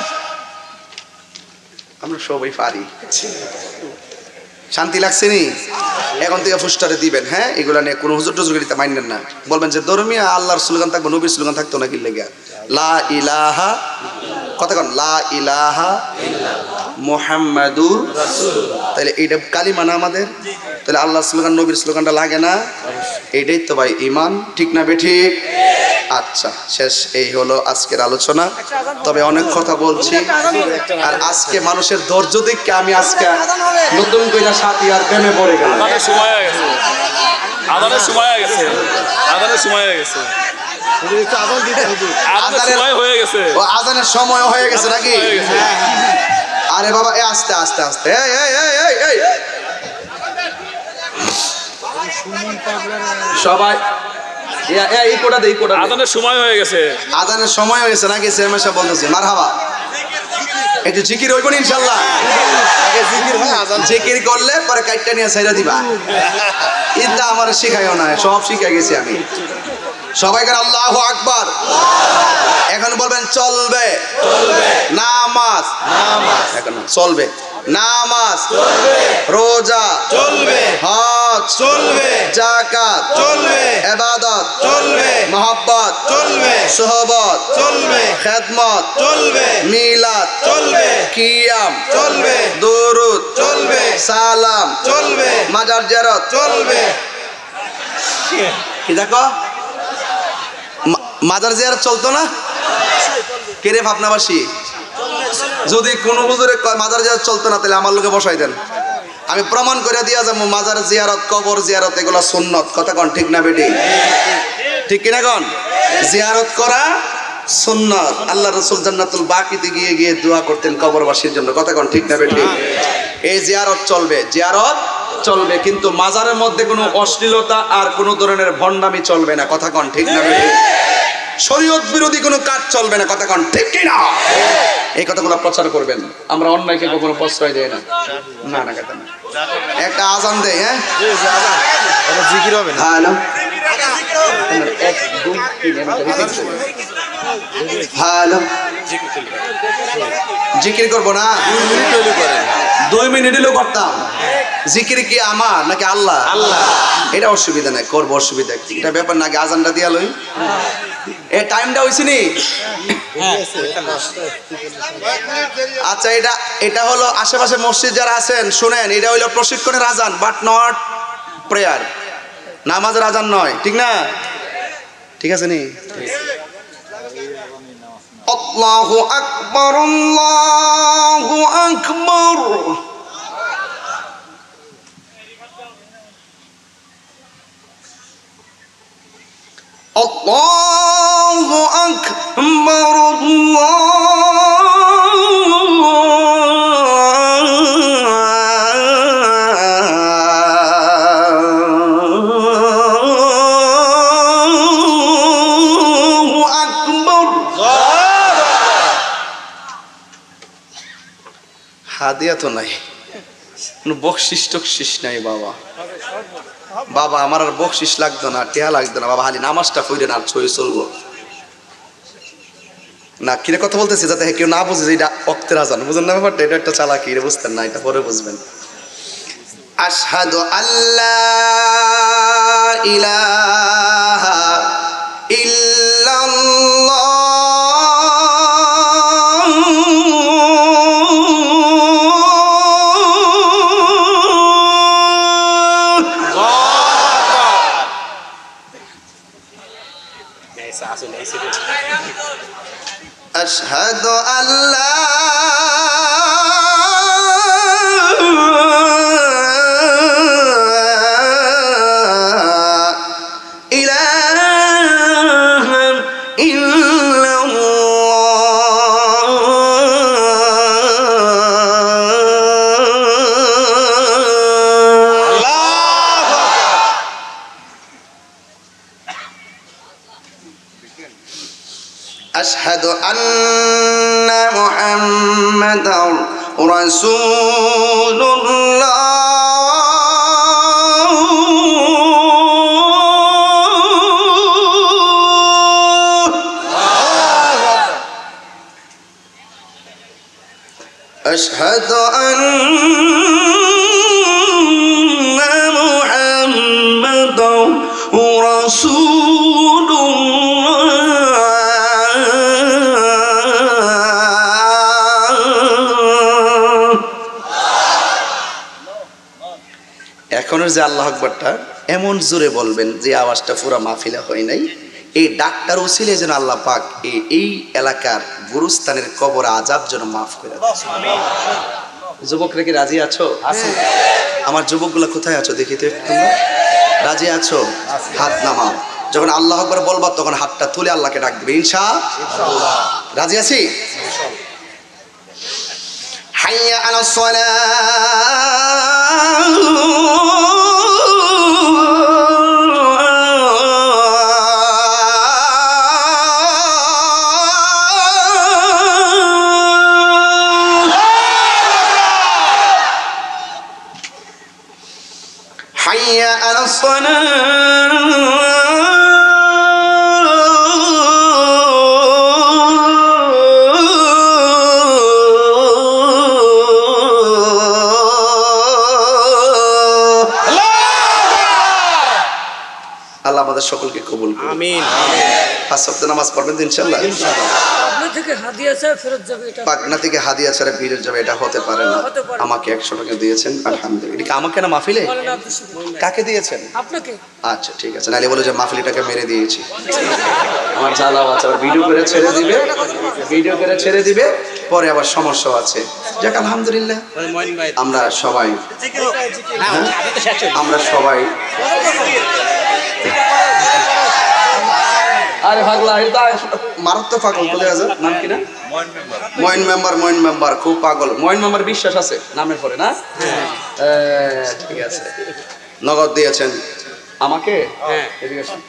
Speaker 2: আমরা সবাই পারি। শান্তি লাগছে নি? এখন থেকে ফুস্টারে দিবেন, হ্যাঁ? এগুলা নিয়ে কোনো হুজুর টুজুর গিতে মাইনেন না। বলবেন যে ধর্মীয় আল্লাহর স্লোগান থাকবো, নবীর স্লোগান থাকতো না কি লেগে? লা ইলাহা, কথা কন, লা ইলাহা মুহাম্মাদুর রাসূলুল্লাহ। তাহলে এইটা কালিমা না আমাদের? তাহলে আল্লাহর স্লোগান নবীর স্লোগানটা লাগে না? এইটাই তো ভাই ঈমান, ঠিক না বেঠিক? আচ্ছা, শেষ। এই হলো আজকের আলোচনা। তবে অনেক কথা বলছি, আর আজকে মানুষের ধৈর্য দেখে আমি আজকে নতুন কইরা সাথী আর প্রেমে পড়ে গেলাম।
Speaker 4: আদানের সময় হয়ে গেছে, আদানের সময় হয়ে গেছে, আদানের সময় হয়ে গেছে, আদানের সময় হয়ে গেছে,
Speaker 2: ও আজানের সময় হয়ে গেছে নাকি?
Speaker 4: হয়ে গেছে।
Speaker 2: আরে বাবা, এ আস্তে আস্তে আস্তে, এই এই এই এই এই সবাই এই কোটা দে, এই কোটা দে।
Speaker 4: আদানের সময় হয়ে গেছে।
Speaker 2: আজানের সময় হয়ে গেছে নাকি? সেমেশা বলতেছি মারহাবা। একটু জিকির হইব না ইনশাআল্লাহ? জিকির করলে পরে কাইটটা নিয়ে ছাইরা দিবা। ইদা আমার শিখাইও না, সব শিখে গেছি আমি। সবাইকার আল্লাহু আকবার। এখন বলবেন চলবে নামাজ, এখন চলবে নামাজ, রোজা
Speaker 3: চলবে,
Speaker 2: হজ
Speaker 3: চলবে,
Speaker 2: যাকাত
Speaker 3: চলবে,
Speaker 2: ইবাদত
Speaker 3: চলবে,
Speaker 2: মহব্বত
Speaker 3: চলবে,
Speaker 2: সোহবত
Speaker 3: চলবে,
Speaker 2: খেদমত
Speaker 3: চলবে,
Speaker 2: মিলাদ
Speaker 3: চলবে,
Speaker 2: কিয়াম
Speaker 3: চলবে,
Speaker 2: দুরুদ
Speaker 3: চলবে,
Speaker 2: সালাম
Speaker 3: চলবে,
Speaker 2: মাজার জিয়ারত
Speaker 3: চলবে।
Speaker 2: কি দেখো, মাজার জিয়ারত চলতো না? কেরে ভাবনাবাসী, যদি কোনো হুজুরে কয় মাজার জিয়ারত চলতো না, তাহলে আমার লোকে বসাই দেন, আমি প্রমাণ করে দিয়া যাবো মাজার জিয়ারত, কবর জিয়ারত এগুলো সুন্নত। কথা কন, ঠিক না বেটি? ঠিক কিনা কন? জিয়ারত করা সুন্নত। আল্লাহ রাসূল জান্নাতুল বাকিতে গিয়ে গিয়ে দোয়া করতেন কবরবাসীর জন্য। কথা কন, ঠিক না বেটি? এই জিয়ারত চলবে, জিয়ারত চলবে, কিন্তু মাজারের মধ্যে কোনো অশ্লীলতা আর কোনো ধরনের ভণ্ডামি চলবে না। কথা কন, ঠিক না বেটি? শরীয়ত বিরোধী কোনো কাজ চলবে না। কথা কন, ঠিক কি না? এই কথাগুলো প্রচার করবেন। আমরা অন্যায়কে কখনো প্রশ্রয় দেই না। না না, কথা না। একটা আজান দেয়, হ্যাঁ?
Speaker 3: জিকির হবে না।
Speaker 2: হ্যালো, 1 2 3 হ্যালো, জিকির করবো না? 2 মিনিট হলেও করতাম। জিকির কি আমার নাকি আল্লাহ? আল্লাহ। এটা অসুবিধা নাই, করবো, অসুবিধা কি? এটা ব্যাপার নাকি? আজানটা দিয়া লই। এ টাইমটা হইছে নি? আচ্ছা, এটা হলো আশেপাশে মসজিদ যারা আছেন শুনেন, এটা হলো প্রশিক্ষণের আজান, বাট নট প্রেয়ার। নামাজের আজান নয়, ঠিক না? ঠিক আছে নি? আল্লাহু আকবার, আল্লাহু আকবার। আল্লাহু আকবার, আল্লাহু আকবার। হাদিয়া তো নাই, কোনো বকশিস টকশিস নাই বাবা। বাবা আমার আর বকশিস লাগতো না, টেহা লাগতো না বাবা, হালি নামাজটা কইরেন আর ছয় চলবো না। কিরে কথা বলতেছি যাতে কেউ না বুঝে যে এটা অক্তের আজান, বুঝেন না ব্যাপারটা? এটা একটা চালাকি, এটা বুঝতেন না, এটা পরে বুঝবেন। আশহাদু আল্লাহ ইলাহা ইল্লাল্লাহ أشهد أن لا إله إلا الله আশহাদু আন্না মুহাম্মাদার রাসূলুল্লাহ। আশহাদু আন্না মুহাম্মাদার রাসূলুল্লাহ। এখনের যে আল্লাহু আকবারটা এমন জোরে বলবেন যে আওয়াজটা পুরা মাহফিলে হয় নাই। এই ডাক্তার উসিলে যেন আল্লাহ পাক এই এলাকার গুরুস্থানের কবর আযাব যেন মাফ করে দেয়। যুবকরা কি রাজি আছো? আমার যুবকগুলা কোথায় আছো দেখি তো একটু। রাজি আছো? হাত নামাও। যখন আল্লাহু আকবার বলবা তখন হাতটা তুলে আল্লাহকে ডাক দিবে ইনশাআল্লাহ। রাজি আছি? হাইয়া আলাস সালাহ, হাইয়া আলাস আল্লাহ আমাদের সকলকে কবুল করুন।
Speaker 3: আমিন।
Speaker 2: 5 ওয়াক্ত নামাজ পড়বেন তো ইনশাআল্লাহ।
Speaker 5: পাবনা থেকে হাদিয়া ছাড়া ফেরত যাবে এটা
Speaker 2: পাটনা থেকে হাদিয়া ছাড়া ফিরে যাবে এটা হতে পারে না।
Speaker 5: হতে পারে না।
Speaker 2: আমাকে 100 টাকা দিয়েছেন আলহামদুলিল্লাহ। এটা কি আমাকে না মাহফিলে?
Speaker 5: বলেন আপনি শুধু।
Speaker 2: কাকে দিয়েছেন?
Speaker 5: আপনাকে
Speaker 2: আচ্ছা ঠিক আছে, নাহলে বলো যে মাহফিলটাকে মেরে দিয়েছি। আমার জ্বালা আছে, আবার ভিডিও করে ছেড়ে দিবে, ভিডিও করে ছেড়ে দিবে, পরে আবার সমস্যা আছে। যাক আলহামদুলিল্লাহ আমরা সবাই আমরা সবাই আরে পাগলা এটা মারাত্মক পাগল বলে আছে। নাম কি না? মইন মেম্বার খুব পাগল। মইন মেম্বার বিশ্বাস আছে নামের পরে না? ঠিক আছে। নগদ দিয়েছেন আমাকে? এদিকে আসুন।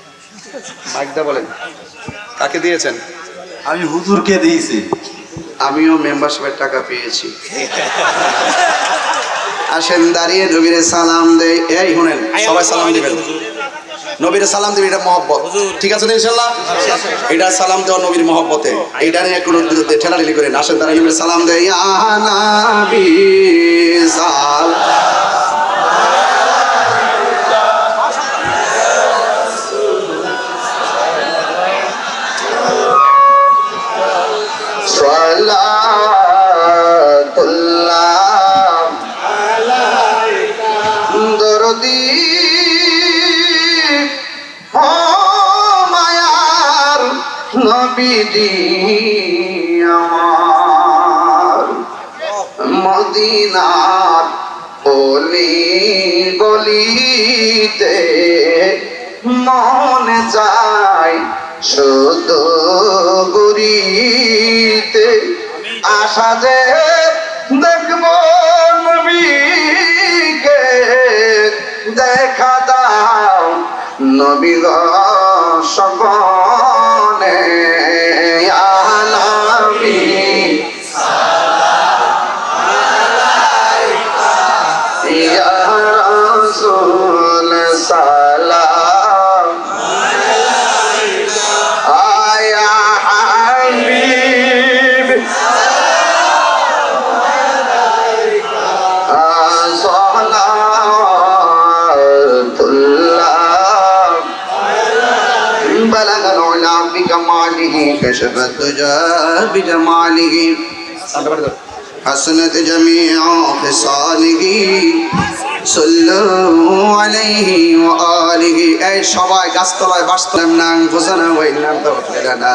Speaker 2: মাইকদা বলেন কাকে দিয়েছেন?
Speaker 6: আমি হুজুরকে দিয়েছি।
Speaker 2: আমিও মেম্বারশিপের টাকা পেয়েছি। আসেন দাঁড়িয়ে নবীরে সালাম দেই। এই শুনেন সবাই সালাম দিবেন, নবীরে সালাম দিবেন, এটা মহব্বত। ঠিক আছে তো ইনশাআল্লাহ? এটা সালাম দেওয়া নবীর মহব্বতে, এইটা নিয়ে কোনো ঠেলাঠেলি করে না। আসেন দাঁড়িয়ে নবীরে সালাম দেই। ইয়া নবী সালাম সালাতুল্লাহ দরদি ও মায়ার নবীজি আমার মদিনার অলি গলিতে মন যায় শুধু গুরিতে আশা যে দেখব নবীকে দেখা দাও নবী গো সপনে ইয়া নবী ইয়া রাসূল সালাম আয়া হাবিব সালাতুল্লাহ بلغ العلا بكماله كشف الدجى بجماله حسنت جميع خصاله صلوا عليه وآله أي সবাই গাছতলায় বাসতলাম না ফুসানা ওয়াইনা তাওফিলানা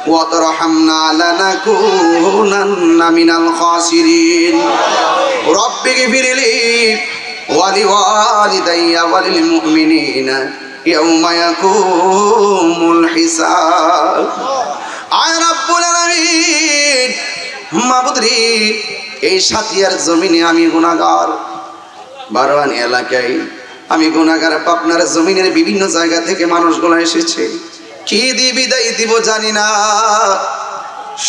Speaker 2: ওয়া তারহামনা লানাকুনান্না মিনাল খাসিরিন রব্বি গফিরলি ওয়া লিওয়ালিদাইয়া ওয়া লিল মুমিনিনা ইয়াউমা ইয়াকুমুল হিসাব। আয় রব্বুল আলামিন মাবুদ রে, এই সাতিয়ার জমিনে আমি গুনাহগার, বারওয়ানি এলাকায় আমি গুনাহগার। পাবনার জমিনের বিভিন্ন জায়গা থেকে মানুষগুলো এসেছে, কি দিয়ে বিদায় দিব জানি না।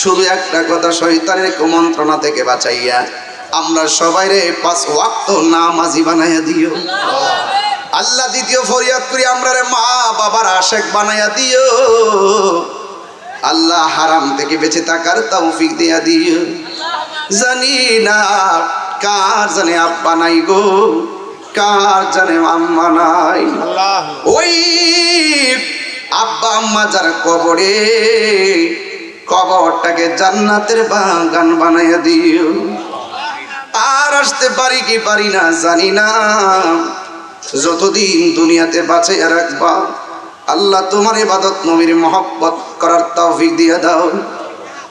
Speaker 2: শুধু একটা কথা, শয়তানের কুমন্ত্রণা থেকে বাঁচাইয়া আমরা সবাই রে 5 ওয়াক্ত নামাজি বানাইয়া দিও আল্লাহ। দ্বিতীয় ফরিয়াদ করি, আমরা রে মা বাবার আশেক বানাইয়া দিও আল্লাহ। হারাম থেকে বেঁচে থাকার তৌফিক দিয়া দিও। জানি না কার জানে আব্বা নাই গো, কার জানে আম্মা নাই। ওই আব্বা আম্মা যার কবরে, কবরটাকে জান্নাতের বাগান বানাইয়া দিও। আর আসতে পারি কি পারি না জানি না, যতদিন দুনিয়াতে বাঁচাইয়া রাখবা আল্লাহ তোমার ইবাদত নবীর মহব্বত করার তৌফিক দিয়ে দাও।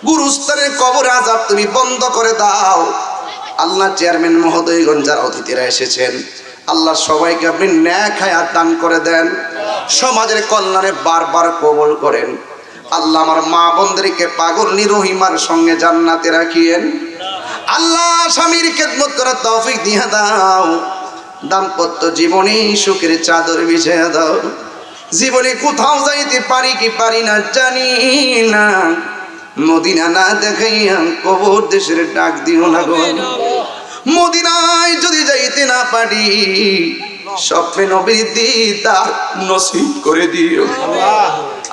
Speaker 2: গুরুস্থানের কবর আযাব তুমি বন্ধ করে দাও আল্লাহ। চেয়ারম্যান মহোদয়গণ যারা অতিথিরা এসেছেন আল্লাহ সবাইকে আপনি ন্যাক হায়াত দান করে দেন, সমাজের কল্যাণে বারবার কবুল করেন আল্লাহ। আমার মা বোনদেরকে পাগল নিরহিমার সঙ্গে জান্নাতে রাখিয়েন আল্লাহ। স্বামীর খেদমত করার তৌফিক দিয়ে দাও। দাম্পত্য জীবনে সুখের চাদর বিছিয়ে দাও। জীবনে কোথাও যাইতে পারি কি পারি না জানি না, মদিনা না দেখাইয়া কবর দেশের ডাক দিও না গো। মদিনায় যদি যাইতে না পারি স্বপ্নে নবীর দিদার নসিব করে দিও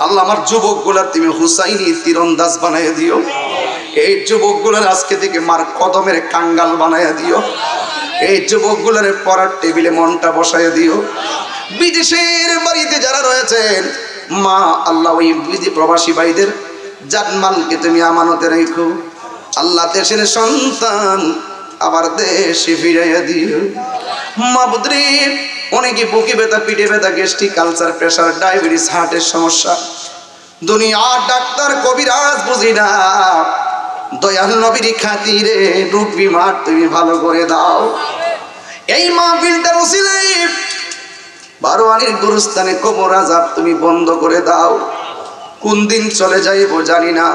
Speaker 2: আল্লাহ। আমার যুবকগুলার তুমি হুসাইনি তীরন্দাজ বানাইয়া দিও। এই যুবকগুলার আজকে থেকে মার কদমের কাঙ্গাল বানাইয়া দিও। এই যুবকগুলার পড়ার টেবিলে মনটা বসাইয়া দিও। বিদেশের বাড়িতে যারা রয়েছেন মা আল্লাহ, ওই প্রবাসী ভাইদের জানমালকে তুমি আমানতে রেখো আল্লাহ। দেশের সন্তান আবার দেশে ফিরাইয়া দিও মাবুদরে। অনেকে বুকে ব্যথা, পিঠে ব্যথা, গ্যাস্ট্রিক, কালচার, প্রেশার, ডায়াবেটিস, হার্টের সমস্যা, দুনিয়ার ডাক্তার কবিরাজ বুঝি না, দয়াল নবীর খাতিরে রোগ বিমার তুমি ভালো করে দাও। এই মাহফিলটার ওসিলায় বারোয়ানির গুরুস্থানে কবর আযাব তুমি বন্ধ করে দাও। কোন দিন চলে যাইব জানি না,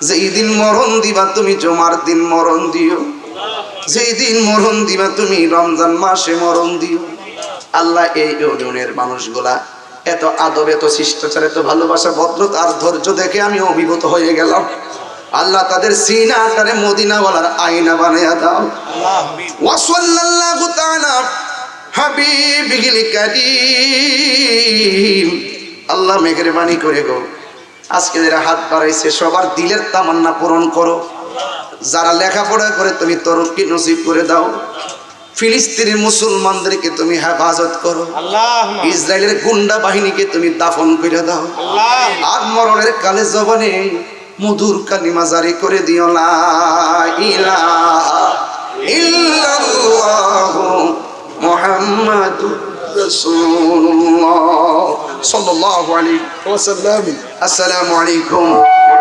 Speaker 2: যেই দিন মরণ দিবা তুমি জুমার দিন মরণ দিও, যেই দিন মরণ দিবা তুমি রমজান মাসে মরণ দিও আল্লাহ। এই ইউনিয়নের মানুষগুলা এত আদব, এত শিষ্টাচার, এত ভালোবাসা, ভদ্রতা আর ধৈর্য দেখে আমি অভিভূত হয়ে গেলাম আল্লাহ। তাদের সিনাটারে মদিনাওয়ালার আয়না বানাইয়া দাও। ওয়া সাল্লাল্লাহু তাআলা হাবিবিল কারীম। আল্লাহ মেহেরবানি করে গো আজকে যারা হাত বাড়াইছে সবার দিলের তামান্না পূরণ করো। যারা লেখাপড়া করে তুমি তরক্কি নসিব করে দাও। ফিলিস্তিনি মুসলমানদেরকে তুমি হেফাজত করো। ইসরায়েলের গুন্ডা বাহিনীকে তুমি দাফন করে দাও। আর মরণের কালে জবানে মধুর কালিমা জারি করে দিও লা ইলাহা ইল্লাল্লাহু মুহাম্মাদুর রাসূলুল্লাহ সাল্লাল্লাহু আলাইহি ওয়াসাল্লাম। আসসালামু আলাইকুম।